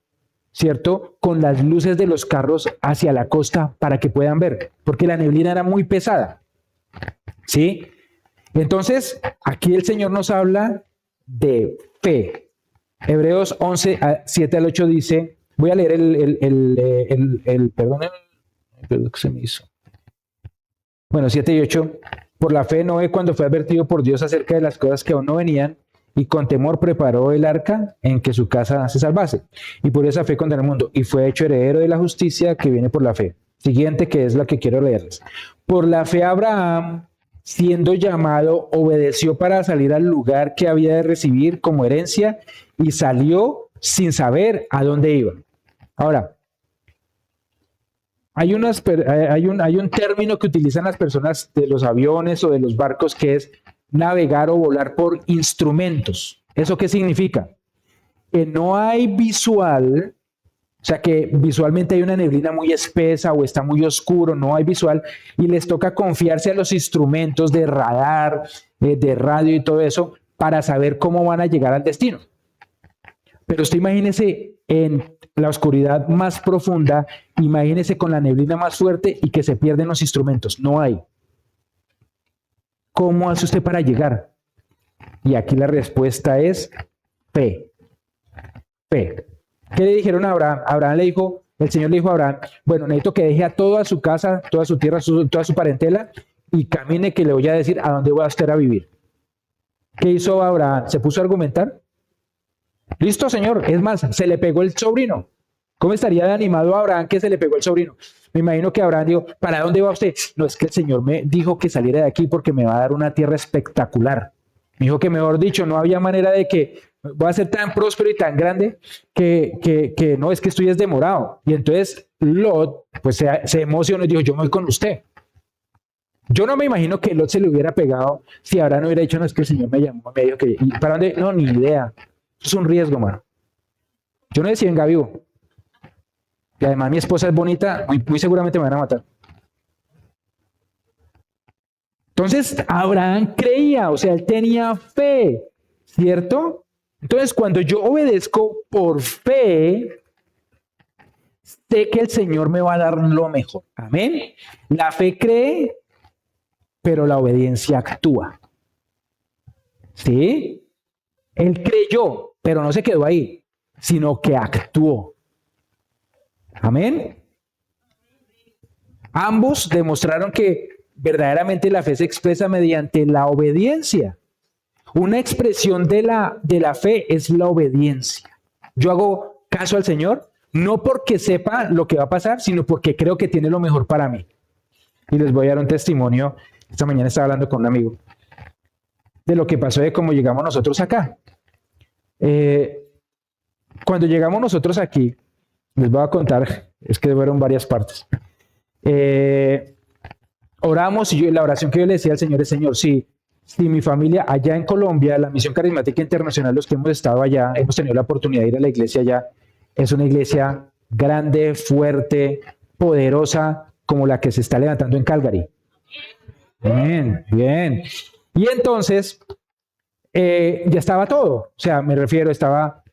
S1: ¿cierto? Con las luces de los carros hacia la costa para que puedan ver, porque la neblina era muy pesada, ¿sí? Entonces, aquí el Señor nos habla de fe. Hebreos 11, 7 al 8 dice, voy a leer perdón, que se me hizo. Bueno, 7 y 8. Por la fe Noé, cuando fue advertido por Dios acerca de las cosas que aún no venían, y con temor preparó el arca en que su casa se salvase. Y por esa fe condenó el mundo, y fue hecho heredero de la justicia que viene por la fe. Siguiente, que es la que quiero leerles. Por la fe Abraham, siendo llamado, obedeció para salir al lugar que había de recibir como herencia, y salió sin saber a dónde iba. Ahora, hay un término que utilizan las personas de los aviones o de los barcos que es navegar o volar por instrumentos. ¿Eso qué significa? Que no hay visual, o sea que visualmente hay una neblina muy espesa o está muy oscuro, no hay visual, y les toca confiarse a los instrumentos de radar, de radio y todo eso para saber cómo van a llegar al destino. Pero usted imagínese en la oscuridad más profunda, imagínese con la neblina más fuerte y que se pierden los instrumentos. No hay. ¿Cómo hace usted para llegar? Y aquí la respuesta es fe. Fe. ¿Qué le dijeron a Abraham? Abraham le dijo, el Señor le dijo a Abraham, bueno, necesito que deje a toda su casa, toda su tierra, toda su parentela y camine que le voy a decir a dónde va a usted a vivir. ¿Qué hizo Abraham? ¿Se puso a argumentar? Listo, Señor. Es más, se le pegó el sobrino. ¿Cómo estaría de animado a Abraham que se le pegó el sobrino? Me imagino que Abraham dijo, ¿para dónde va usted? No, es que el Señor me dijo que saliera de aquí porque me va a dar una tierra espectacular. Me dijo que, mejor dicho, no había manera de que voy a ser tan próspero y tan grande que no, es que estoy demorado. Y entonces Lot, pues se emocionó y dijo, yo me voy con usted. Yo no me imagino que Lot se le hubiera pegado si Abraham no hubiera dicho, no, es que el Señor me llamó, me dijo que, ¿y para dónde? No, ni idea. Es un riesgo, mano. Yo no decía venga vivo. Y además mi esposa es bonita, muy seguramente me van a matar. Entonces, Abraham creía, o sea, él tenía fe, ¿cierto? Entonces, cuando yo obedezco por fe, sé que el Señor me va a dar lo mejor. Amén. La fe cree, pero la obediencia actúa. ¿Sí? Él creyó, pero no se quedó ahí, sino que actuó. Amén. Ambos demostraron que verdaderamente la fe se expresa mediante la obediencia. Una expresión de la fe es la obediencia. Yo hago caso al Señor, no porque sepa lo que va a pasar, sino porque creo que tiene lo mejor para mí. Y les voy a dar un testimonio. Esta mañana estaba hablando con un amigo de lo que pasó, de cómo llegamos nosotros acá. Cuando llegamos nosotros aquí, les voy a contar, es que fueron varias partes. Oramos y la oración que yo le decía al Señor es, Señor, si mi familia allá en Colombia, la Misión Carismática Internacional, los que hemos estado allá, hemos tenido la oportunidad de ir a la iglesia allá, es una iglesia grande, fuerte, poderosa, como la que se está levantando en Calgary. Bien, bien. Y entonces, ya estaba todo, o sea, me refiero, estaba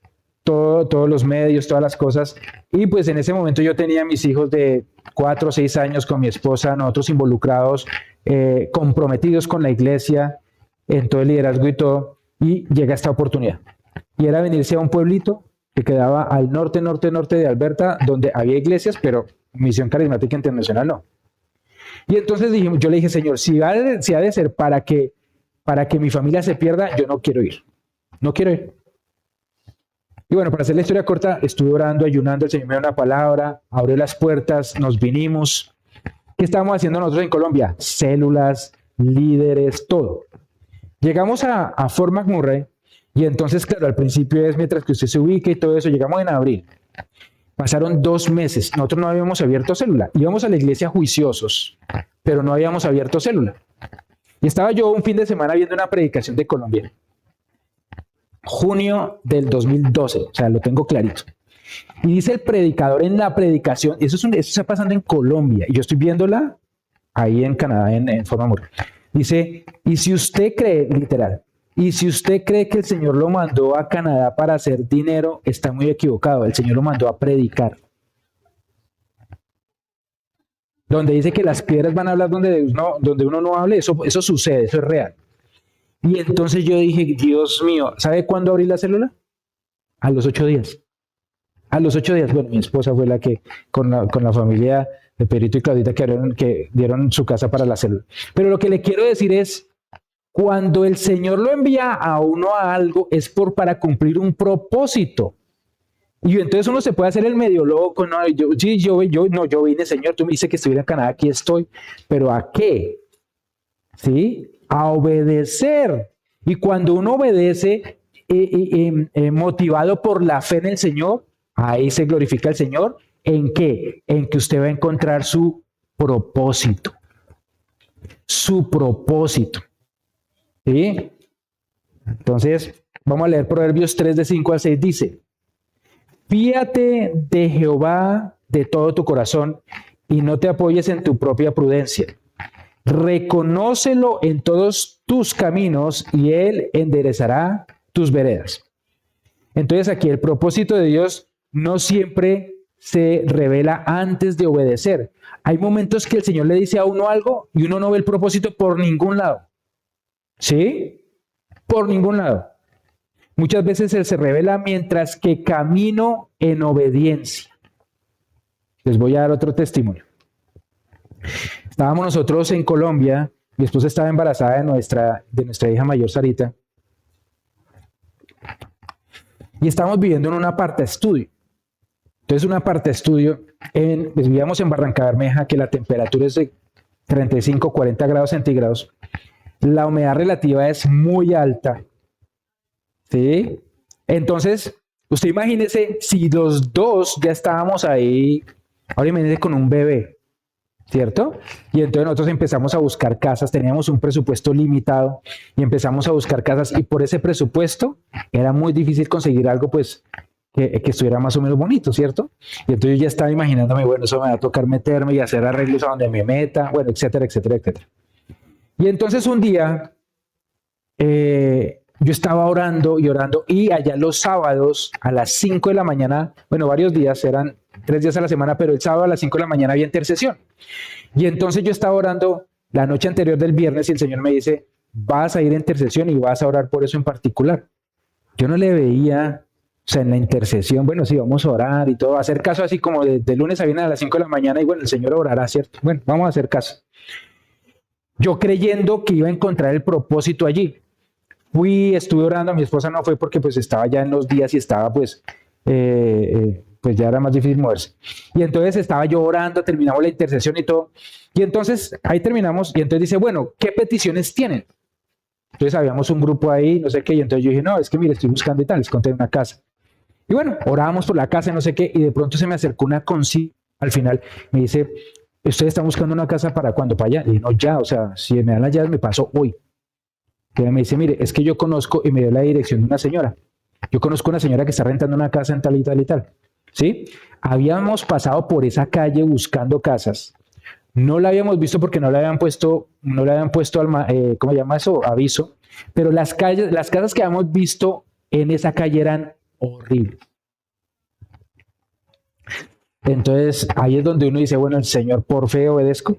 S1: todos los medios, todas las cosas, y pues en ese momento yo tenía a mis hijos de 4 o 6 años con mi esposa, nosotros involucrados, comprometidos con la iglesia, en todo el liderazgo y todo, y llega esta oportunidad. Y era venirse a un pueblito que quedaba al norte de Alberta, donde había iglesias, pero Misión Carismática Internacional no. Y entonces yo le dije, Señor, si ha de ser para que mi familia se pierda, yo no quiero ir. No quiero ir. Y bueno, para hacer la historia corta, estuve orando, ayunando, el Señor me dio una palabra, abrió las puertas, nos vinimos. ¿Qué estábamos haciendo nosotros en Colombia? Células, líderes, todo. Llegamos a Fort McMurray y entonces, claro, al principio es mientras que usted se ubique y todo eso, llegamos en abril. Pasaron 2 meses, nosotros no habíamos abierto célula. Íbamos a la iglesia juiciosos, pero no habíamos abierto célula. Y estaba yo un fin de semana viendo una predicación de Colombia. Junio del 2012, o sea, lo tengo clarito. Y dice el predicador en la predicación, eso está pasando en Colombia, y yo estoy viéndola ahí en Canadá en Fort McMurray. Dice, y si usted cree, literal, y si usted cree que el Señor lo mandó a Canadá para hacer dinero, está muy equivocado. El Señor lo mandó a predicar. Donde dice que las piedras van a hablar donde uno no hable, eso sucede, eso es real. Y entonces yo dije, Dios mío, ¿sabe cuándo abrí la célula? A los 8 días. A los 8 días, bueno, mi esposa fue la que, con la familia de Perito y Claudita, que dieron su casa para la célula. Pero lo que le quiero decir es, cuando el Señor lo envía a uno a algo, es para cumplir un propósito. Y entonces uno se puede hacer el medio loco, no, yo vine, Señor, tú me dices que estuviera en Canadá, aquí estoy, pero ¿a qué? ¿Sí? A obedecer. Y cuando uno obedece, motivado por la fe en el Señor, ahí se glorifica el Señor. ¿En qué? En que usted va a encontrar su propósito. Su propósito. ¿Sí? Entonces, vamos a leer Proverbios 3, de 5 al 6, dice, fíate de Jehová de todo tu corazón y no te apoyes en tu propia prudencia. Reconócelo en todos tus caminos y Él enderezará tus veredas. Entonces aquí el propósito de Dios no siempre se revela antes de obedecer. Hay momentos que el Señor le dice a uno algo y uno no ve el propósito por ningún lado. ¿Sí? Por ningún lado. Muchas veces Él se revela mientras que camino en obediencia. Les voy a dar otro testimonio. Estábamos nosotros en Colombia, mi esposa estaba embarazada de nuestra hija mayor, Sarita, y estábamos viviendo en un aparta estudio. Entonces, un aparta estudio, pues vivíamos en Barranca Bermeja, que la temperatura es de 35, 40 grados centígrados. La humedad relativa es muy alta. ¿Sí? Entonces, usted imagínese si los dos ya estábamos ahí, ahora imagínese con un bebé, ¿cierto? Y entonces nosotros empezamos a buscar casas, teníamos un presupuesto limitado y empezamos a buscar casas y por ese presupuesto era muy difícil conseguir algo pues que estuviera más o menos bonito, ¿cierto? Y entonces yo ya estaba imaginándome, bueno, eso me va a tocar meterme y hacer arreglos a donde me meta, bueno, etcétera, etcétera, etcétera. Y entonces un día yo estaba orando y allá los sábados a las 5 de la mañana, bueno, varios días, eran 3 días a la semana, pero el sábado a las 5 de la mañana había intercesión. Y entonces yo estaba orando la noche anterior del viernes y el Señor me dice, vas a ir a intercesión y vas a orar por eso en particular. Yo no le veía, o sea, en la intercesión, bueno, sí, vamos a orar y todo, hacer caso así como de lunes a viernes a las 5 de la mañana y bueno, el Señor orará, ¿cierto? Bueno, vamos a hacer caso. Yo creyendo que iba a encontrar el propósito allí. Estuve orando, mi esposa no fue porque pues estaba ya en los días y estaba pues ya era más difícil moverse. Y entonces estaba yo orando, terminamos la intercesión y todo. Y entonces ahí terminamos y entonces dice, bueno, ¿qué peticiones tienen? Entonces habíamos un grupo ahí, no sé qué, y entonces yo dije, no, es que mire, estoy buscando y tal, les conté una casa. Y bueno, orábamos por la casa, no sé qué, y de pronto se me acercó una consigna al final, me dice, ¿ustedes están buscando una casa para cuándo? Para allá. Y dije, no, ya, o sea, si me dan las llaves me paso hoy. Que ella me dice, mire, es que yo conozco, y me dio la dirección de una señora. Yo conozco una señora que está rentando una casa en tal y tal y tal. ¿Sí? Habíamos pasado por esa calle buscando casas. No la habíamos visto porque no le habían puesto ¿cómo se llama eso? Aviso. Pero las casas que habíamos visto en esa calle eran horribles. Entonces, ahí es donde uno dice, bueno, el Señor, por fe obedezco.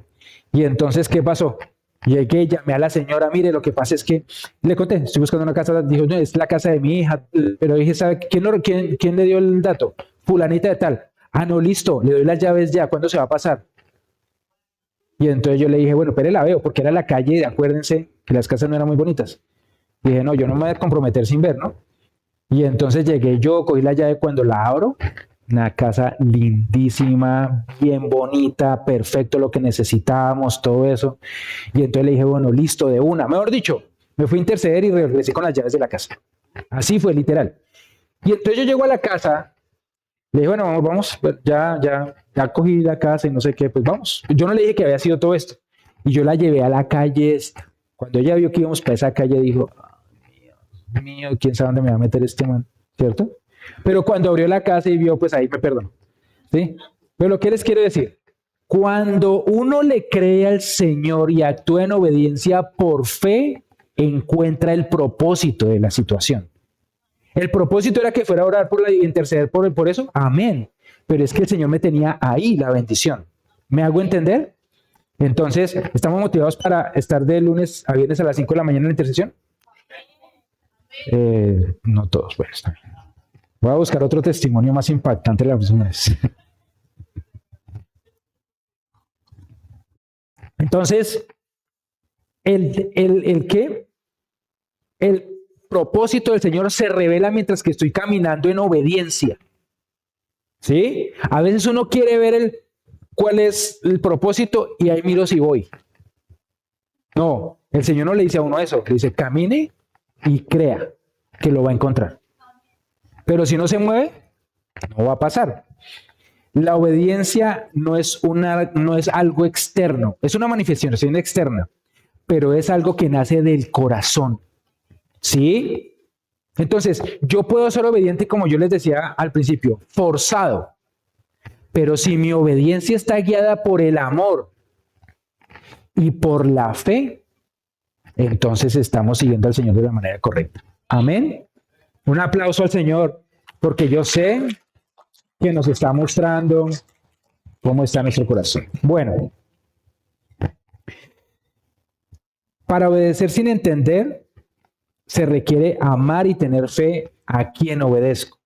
S1: Y entonces, ¿qué pasó? Llegué, llamé a la señora, mire, lo que pasa es que, le conté, estoy buscando una casa, dijo, no, es la casa de mi hija, pero dije, ¿sabe quién le dio el dato? Fulanita de tal. Ah, no, listo, le doy las llaves ya, ¿cuándo se va a pasar? Y entonces yo le dije, bueno, pero la veo, porque era la calle, acuérdense que las casas no eran muy bonitas. Y dije, no, yo no me voy a comprometer sin ver, ¿no? Y entonces llegué yo, cogí la llave, cuando la abro, una casa lindísima, bien bonita, perfecto, lo que necesitábamos, todo eso. Y entonces le dije, bueno, listo, de una. Mejor dicho, me fui a interceder y regresé con las llaves de la casa. Así fue, literal. Y entonces yo llego a la casa, le dije, bueno, vamos, ya cogí la casa y no sé qué, pues vamos. Yo no le dije que había sido todo esto. Y yo la llevé a la calle. Cuando ella vio que íbamos para esa calle, dijo, Dios mío, quién sabe dónde me va a meter este man, ¿cierto? Pero cuando abrió la casa y vio, pues ahí me perdonó, ¿sí? Pero lo que les quiero decir, Cuando uno le cree al Señor y actúa en obediencia por fe, encuentra el propósito de la situación. El propósito era que fuera a orar por la, y interceder por eso. Amén. Pero es que el Señor me tenía ahí la bendición. ¿Me hago entender? Entonces, ¿estamos motivados para estar de lunes a viernes a las 5 de la mañana en la intercesión? No todos. Bueno, está bien. Voy a buscar otro testimonio más impactante la próxima vez. Entonces, ¿qué? El propósito del Señor se revela mientras que estoy caminando en obediencia. ¿Sí? A veces uno quiere ver cuál es el propósito y ahí miro si voy. No, el Señor no le dice a uno eso, le dice camine y crea que lo va a encontrar. Pero si no se mueve, no va a pasar. La obediencia no es algo externo, es una manifestación externa, pero es algo que nace del corazón. ¿Sí? Entonces, yo puedo ser obediente, como yo les decía al principio, forzado. Pero si mi obediencia está guiada por el amor y por la fe, entonces estamos siguiendo al Señor de la manera correcta. Amén. Un aplauso al Señor, porque yo sé que nos está mostrando cómo está nuestro corazón. Bueno, para obedecer sin entender, se requiere amar y tener fe a quien obedezco,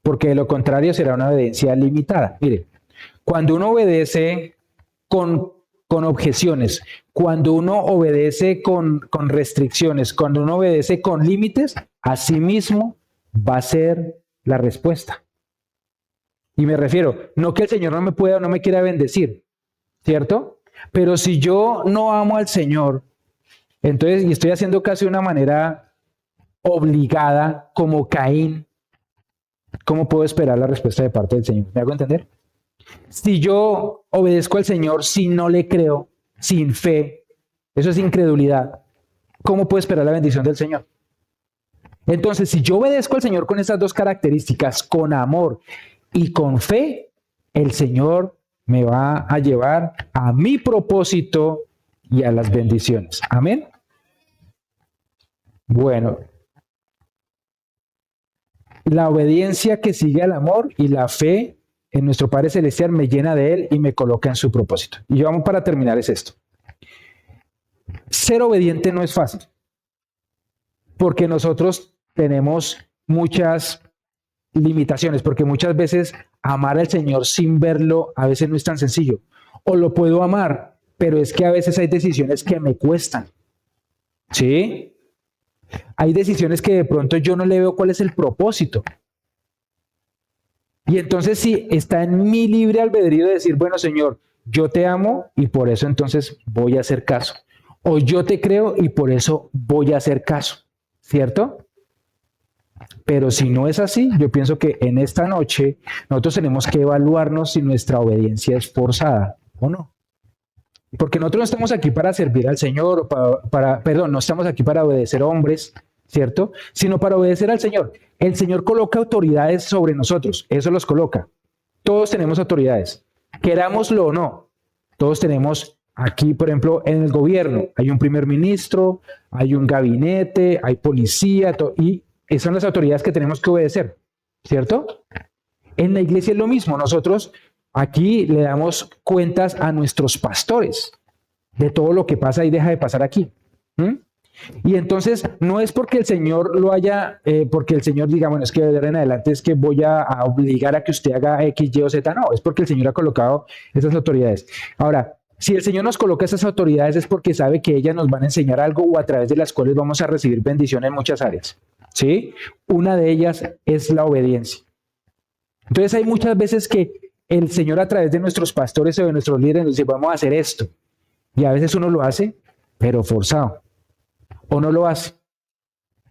S1: porque de lo contrario será una obediencia limitada. Mire, cuando uno obedece con objeciones, cuando uno obedece con restricciones, cuando uno obedece con límites, así mismo va a ser la respuesta. Y me refiero, no que el Señor no me pueda o no me quiera bendecir, ¿cierto? Pero si yo no amo al Señor, entonces, y estoy haciendo casi de una manera obligada, como Caín, ¿cómo puedo esperar la respuesta de parte del Señor? ¿Me hago entender? Si yo obedezco al Señor, si no le creo, sin fe, eso es incredulidad, ¿cómo puedo esperar la bendición del Señor? Entonces, si yo obedezco al Señor con esas dos características, con amor y con fe, el Señor me va a llevar a mi propósito y a las bendiciones. Amén. Bueno, la obediencia que sigue al amor y la fe en nuestro Padre Celestial me llena de Él y me coloca en su propósito. Y vamos para terminar es esto. Ser obediente no es fácil, porque nosotros tenemos muchas limitaciones, porque muchas veces amar al Señor sin verlo a veces no es tan sencillo. O lo puedo amar, pero es que a veces hay decisiones que me cuestan. ¿Sí? Hay decisiones que de pronto yo no le veo cuál es el propósito. Y entonces sí, está en mi libre albedrío de decir, bueno, Señor, yo te amo y por eso entonces voy a hacer caso. O yo te creo y por eso voy a hacer caso. ¿Cierto? Pero si no es así, yo pienso que en esta noche nosotros tenemos que evaluarnos si nuestra obediencia es forzada o no. Porque nosotros no estamos aquí para servir al Señor, perdón, no estamos aquí para obedecer hombres, ¿cierto? Sino para obedecer al Señor. El Señor coloca autoridades sobre nosotros, eso los coloca. Todos tenemos autoridades, querámoslo o no. Todos tenemos aquí, por ejemplo, en el gobierno, hay un primer ministro, hay un gabinete, hay policía, y esas son las autoridades que tenemos que obedecer, ¿cierto? En la iglesia es lo mismo, nosotros aquí le damos cuentas a nuestros pastores de todo lo que pasa y deja de pasar aquí. Y entonces no es porque el Señor lo haya, porque el Señor diga, bueno, es que de ahora en adelante es que voy a obligar a que usted haga X, Y o Z. No, es porque el Señor ha colocado esas autoridades. Ahora, si el Señor nos coloca esas autoridades es porque sabe que ellas nos van a enseñar algo o a través de las cuales vamos a recibir bendición en muchas áreas. ¿Sí? Una de ellas es la obediencia. Entonces hay muchas veces que el Señor a través de nuestros pastores o de nuestros líderes nos dice, vamos a hacer esto. Y a veces uno lo hace, pero forzado. O no lo hace.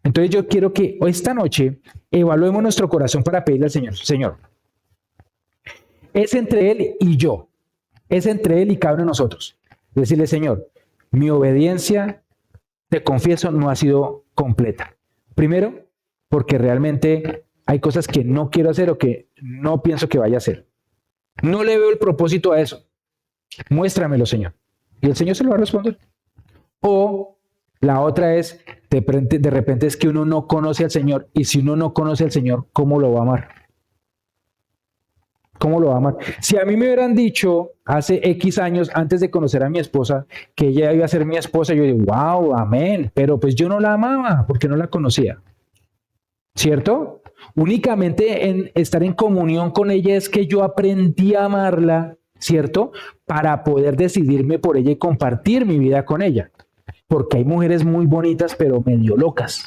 S1: Entonces yo quiero que esta noche evaluemos nuestro corazón para pedirle al Señor, Señor, es entre Él y yo. Es entre Él y cada uno de nosotros. Decirle, Señor, mi obediencia, te confieso, no ha sido completa. Primero, porque realmente hay cosas que no quiero hacer o que no pienso que vaya a hacer. No le veo el propósito a eso. Muéstramelo, Señor. Y el Señor se lo va a responder. O la otra es, de repente es que uno no conoce al Señor, y si uno no conoce al Señor, ¿cómo lo va a amar? ¿Cómo lo va a amar? Si a mí me hubieran dicho hace X años, antes de conocer a mi esposa, que ella iba a ser mi esposa, yo digo, wow, amén, pero pues yo no la amaba porque no la conocía, ¿cierto? Únicamente en estar en comunión con ella es que yo aprendí a amarla, ¿cierto? Para poder decidirme por ella y compartir mi vida con ella. Porque hay mujeres muy bonitas, pero medio locas.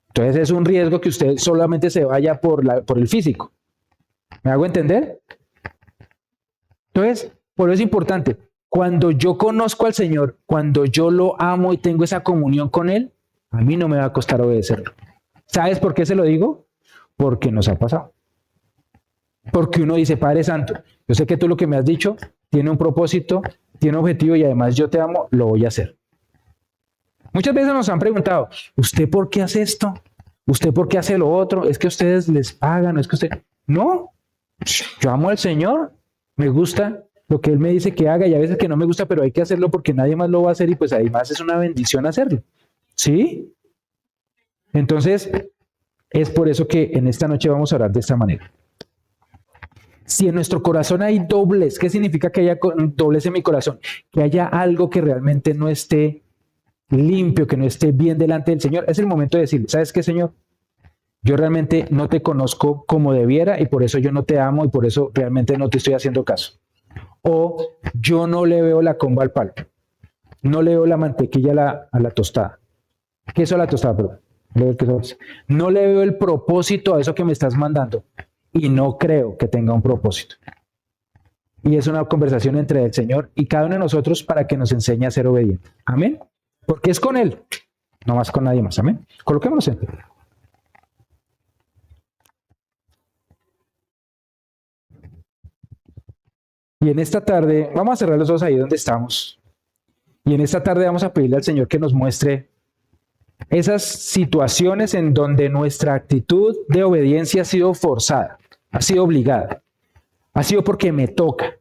S1: Entonces es un riesgo que usted solamente se vaya por el físico. ¿Me hago entender? Entonces, por eso es importante. Cuando yo conozco al Señor, cuando yo lo amo y tengo esa comunión con Él, a mí no me va a costar obedecerlo. ¿Sabes por qué se lo digo? Porque nos ha pasado. Porque uno dice, Padre Santo, yo sé que tú lo que me has dicho tiene un propósito, tiene un objetivo y además yo te amo, lo voy a hacer. Muchas veces nos han preguntado, ¿usted por qué hace esto? ¿Usted por qué hace lo otro? ¿Es que ustedes les pagan? ¿Es que usted...? No, yo amo al Señor, me gusta lo que Él me dice que haga y a veces que no me gusta, pero hay que hacerlo porque nadie más lo va a hacer y pues además es una bendición hacerlo. ¿Sí? Entonces, es por eso que en esta noche vamos a orar de esta manera. Si en nuestro corazón hay doblez, ¿qué significa que haya doblez en mi corazón? Que haya algo que realmente no esté limpio, que no esté bien delante del Señor. Es el momento de decirle, ¿sabes qué, Señor? Yo realmente no te conozco como debiera y por eso yo no te amo y por eso realmente no te estoy haciendo caso. O yo no le veo la comba al palo. No le veo la mantequilla a la tostada. Queso a la tostada, perdón. No le veo el propósito a eso que me estás mandando y no creo que tenga un propósito. Y es una conversación entre el Señor y cada uno de nosotros para que nos enseñe a ser obedientes. Amén. Porque es con Él, no más con nadie más. Amén. Coloquémonos en pie. Y en esta tarde, vamos a cerrar los ojos ahí donde estamos. Y en esta tarde vamos a pedirle al Señor que nos muestre esas situaciones en donde nuestra actitud de obediencia ha sido forzada, ha sido obligada, ha sido porque me toca.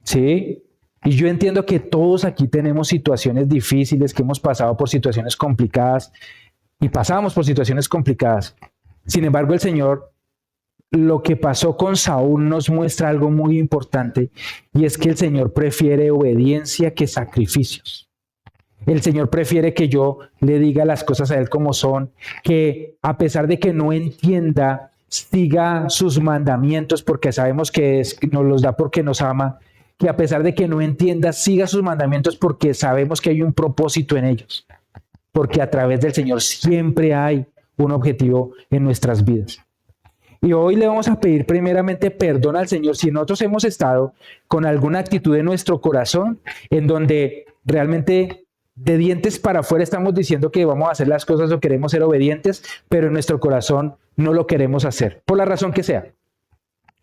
S1: ¿Sí? Y yo entiendo que todos aquí tenemos situaciones difíciles, que hemos pasado por situaciones complicadas y pasamos por situaciones complicadas. Sin embargo, el Señor, lo que pasó con Saúl nos muestra algo muy importante y es que el Señor prefiere obediencia que sacrificios. El Señor prefiere que yo le diga las cosas a Él como son, que a pesar de que no entienda, siga sus mandamientos porque sabemos que nos los da porque nos ama, que a pesar de que no entienda, siga sus mandamientos porque sabemos que hay un propósito en ellos, porque a través del Señor siempre hay un objetivo en nuestras vidas. Y hoy le vamos a pedir primeramente perdón al Señor si nosotros hemos estado con alguna actitud en nuestro corazón en donde realmente de dientes para afuera estamos diciendo que vamos a hacer las cosas o queremos ser obedientes, pero en nuestro corazón no lo queremos hacer, por la razón que sea.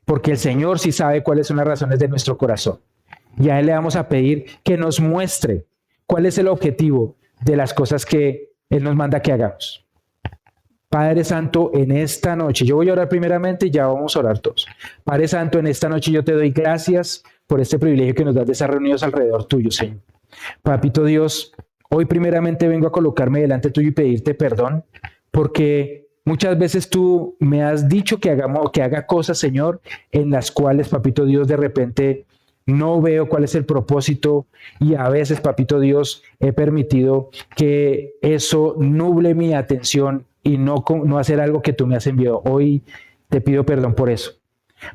S1: Porque el Señor sí sabe cuáles son las razones de nuestro corazón. Y a Él le vamos a pedir que nos muestre cuál es el objetivo de las cosas que Él nos manda que hagamos. Padre Santo, en esta noche, yo voy a orar primeramente y ya vamos a orar todos. Padre Santo, en esta noche yo te doy gracias por este privilegio que nos das de estar reunidos alrededor tuyo, Señor. Papito Dios, hoy primeramente vengo a colocarme delante tuyo y pedirte perdón porque muchas veces tú me has dicho que haga cosas, Señor, en las cuales, Papito Dios, de repente no veo cuál es el propósito y a veces, Papito Dios, he permitido que eso nuble mi atención y no hacer algo que tú me has enviado. Hoy te pido perdón por eso.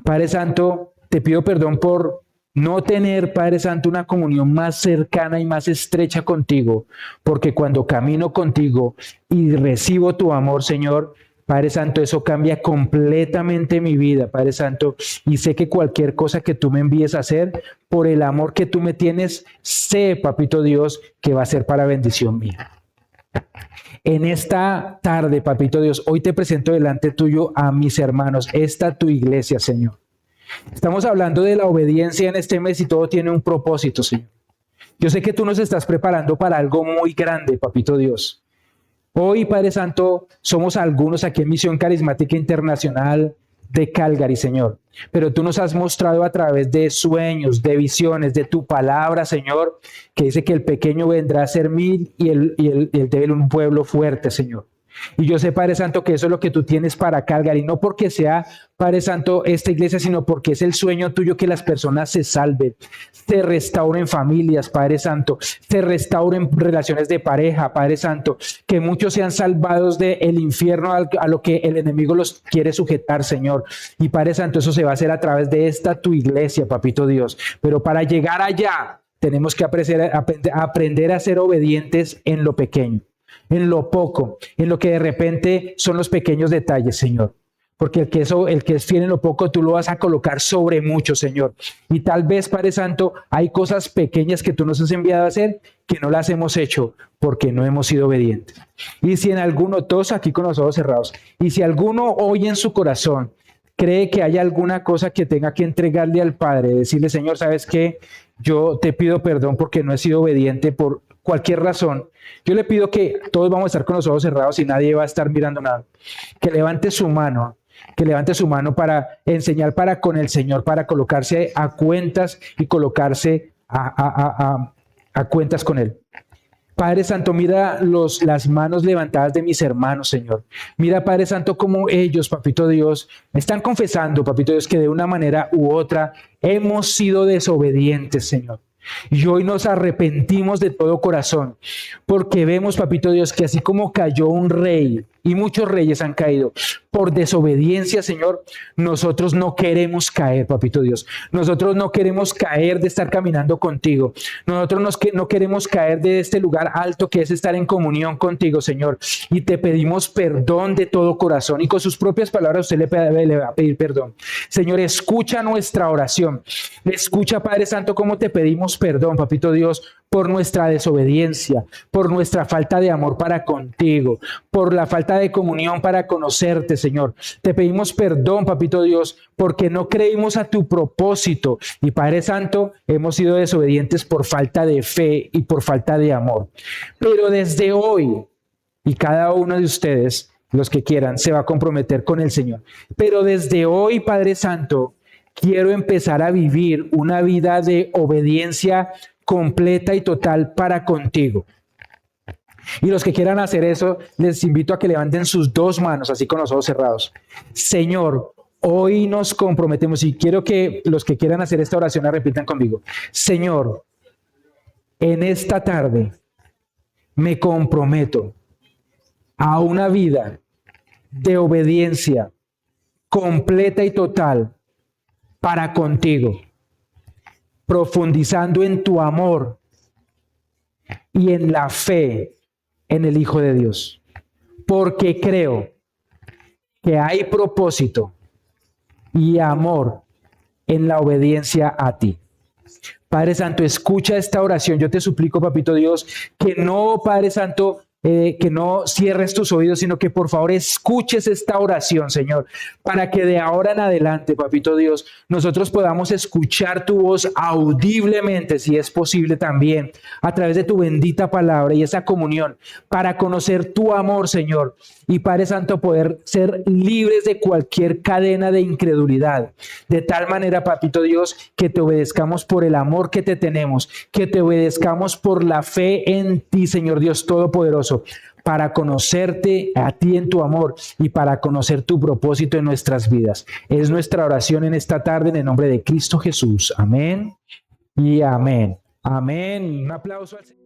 S1: Padre Santo, te pido perdón por no tener, Padre Santo, una comunión más cercana y más estrecha contigo, porque cuando camino contigo y recibo tu amor, Señor, Padre Santo, eso cambia completamente mi vida, Padre Santo, y sé que cualquier cosa que tú me envíes a hacer, por el amor que tú me tienes, sé, Papito Dios, que va a ser para bendición mía. En esta tarde, Papito Dios, hoy te presento delante tuyo a mis hermanos, esta tu iglesia, Señor. Estamos hablando de la obediencia en este mes y todo tiene un propósito, Señor. Yo sé que tú nos estás preparando para algo muy grande, Papito Dios. Hoy, Padre Santo, somos algunos aquí en Misión Carismática Internacional de Calgary, Señor. Pero tú nos has mostrado a través de sueños, de visiones, de tu palabra, Señor, que dice que el pequeño vendrá a ser 1000 y el débil un pueblo fuerte, Señor. Y yo sé, Padre Santo, que eso es lo que tú tienes para Calgary, no porque sea, Padre Santo, esta iglesia, sino porque es el sueño tuyo que las personas se salven, se restauren familias, Padre Santo, se restauren relaciones de pareja, Padre Santo, que muchos sean salvados del infierno a lo que el enemigo los quiere sujetar, Señor. Y Padre Santo, eso se va a hacer a través de esta tu iglesia, Papito Dios. Pero para llegar allá, tenemos que aprender a ser obedientes en lo pequeño, en lo poco, en lo que de repente son los pequeños detalles, Señor. Porque el que es fiel en lo poco, tú lo vas a colocar sobre mucho, Señor. Y tal vez, Padre Santo, hay cosas pequeñas que tú nos has enviado a hacer que no las hemos hecho porque no hemos sido obedientes. Y si en alguno, todos aquí con los ojos cerrados, y si alguno hoy en su corazón cree que hay alguna cosa que tenga que entregarle al Padre, decirle, Señor, ¿sabes qué? Yo te pido perdón porque no he sido obediente por cualquier razón. Yo le pido que todos vamos a estar con los ojos cerrados y nadie va a estar mirando nada. Que levante su mano para enseñar para con el Señor, para colocarse a cuentas y colocarse a cuentas con Él. Padre Santo, mira las manos levantadas de mis hermanos, Señor. Mira, Padre Santo, cómo ellos, Papito Dios, me están confesando, Papito Dios, que de una manera u otra hemos sido desobedientes, Señor. Y hoy nos arrepentimos de todo corazón, porque vemos, Papito Dios, que así como cayó un rey, y muchos reyes han caído por desobediencia, Señor, nosotros no queremos caer, Papito Dios. Nosotros no queremos caer de estar caminando contigo. Nosotros no queremos caer de este lugar alto que es estar en comunión contigo, Señor. Y te pedimos perdón de todo corazón. Y con sus propias palabras usted le va a pedir perdón. Señor, escucha nuestra oración. Escucha, Padre Santo, cómo te pedimos perdón, Papito Dios, por nuestra desobediencia, por nuestra falta de amor para contigo, por la falta de comunión para conocerte, Señor. Te pedimos perdón, Papito Dios, porque no creímos a tu propósito. Y Padre Santo, hemos sido desobedientes por falta de fe y por falta de amor. Pero desde hoy, y cada uno de ustedes, los que quieran, se va a comprometer con el Señor. Pero desde hoy, Padre Santo, quiero empezar a vivir una vida de obediencia completa y total para contigo. Y los que quieran hacer eso, les invito a que levanten sus dos manos, así con los ojos cerrados. Señor, hoy nos comprometemos, y quiero que los que quieran hacer esta oración la repitan conmigo. Señor, en esta tarde me comprometo a una vida de obediencia completa y total para contigo, profundizando en tu amor y en la fe en el Hijo de Dios, porque creo que hay propósito y amor en la obediencia a ti. Padre Santo, escucha esta oración. Yo te suplico, Papito Dios, que no, Padre Santo, que no cierres tus oídos, sino que por favor escuches esta oración, Señor, para que de ahora en adelante, Papito Dios, nosotros podamos escuchar tu voz audiblemente, si es posible también, a través de tu bendita palabra y esa comunión, para conocer tu amor, Señor, y Padre Santo, poder ser libres de cualquier cadena de incredulidad, de tal manera, Papito Dios, que te obedezcamos por el amor que te tenemos, que te obedezcamos por la fe en ti, Señor Dios Todopoderoso, para conocerte a ti en tu amor y para conocer tu propósito en nuestras vidas. Es nuestra oración en esta tarde en el nombre de Cristo Jesús. Amén y amén. Amén. Un aplauso al Señor.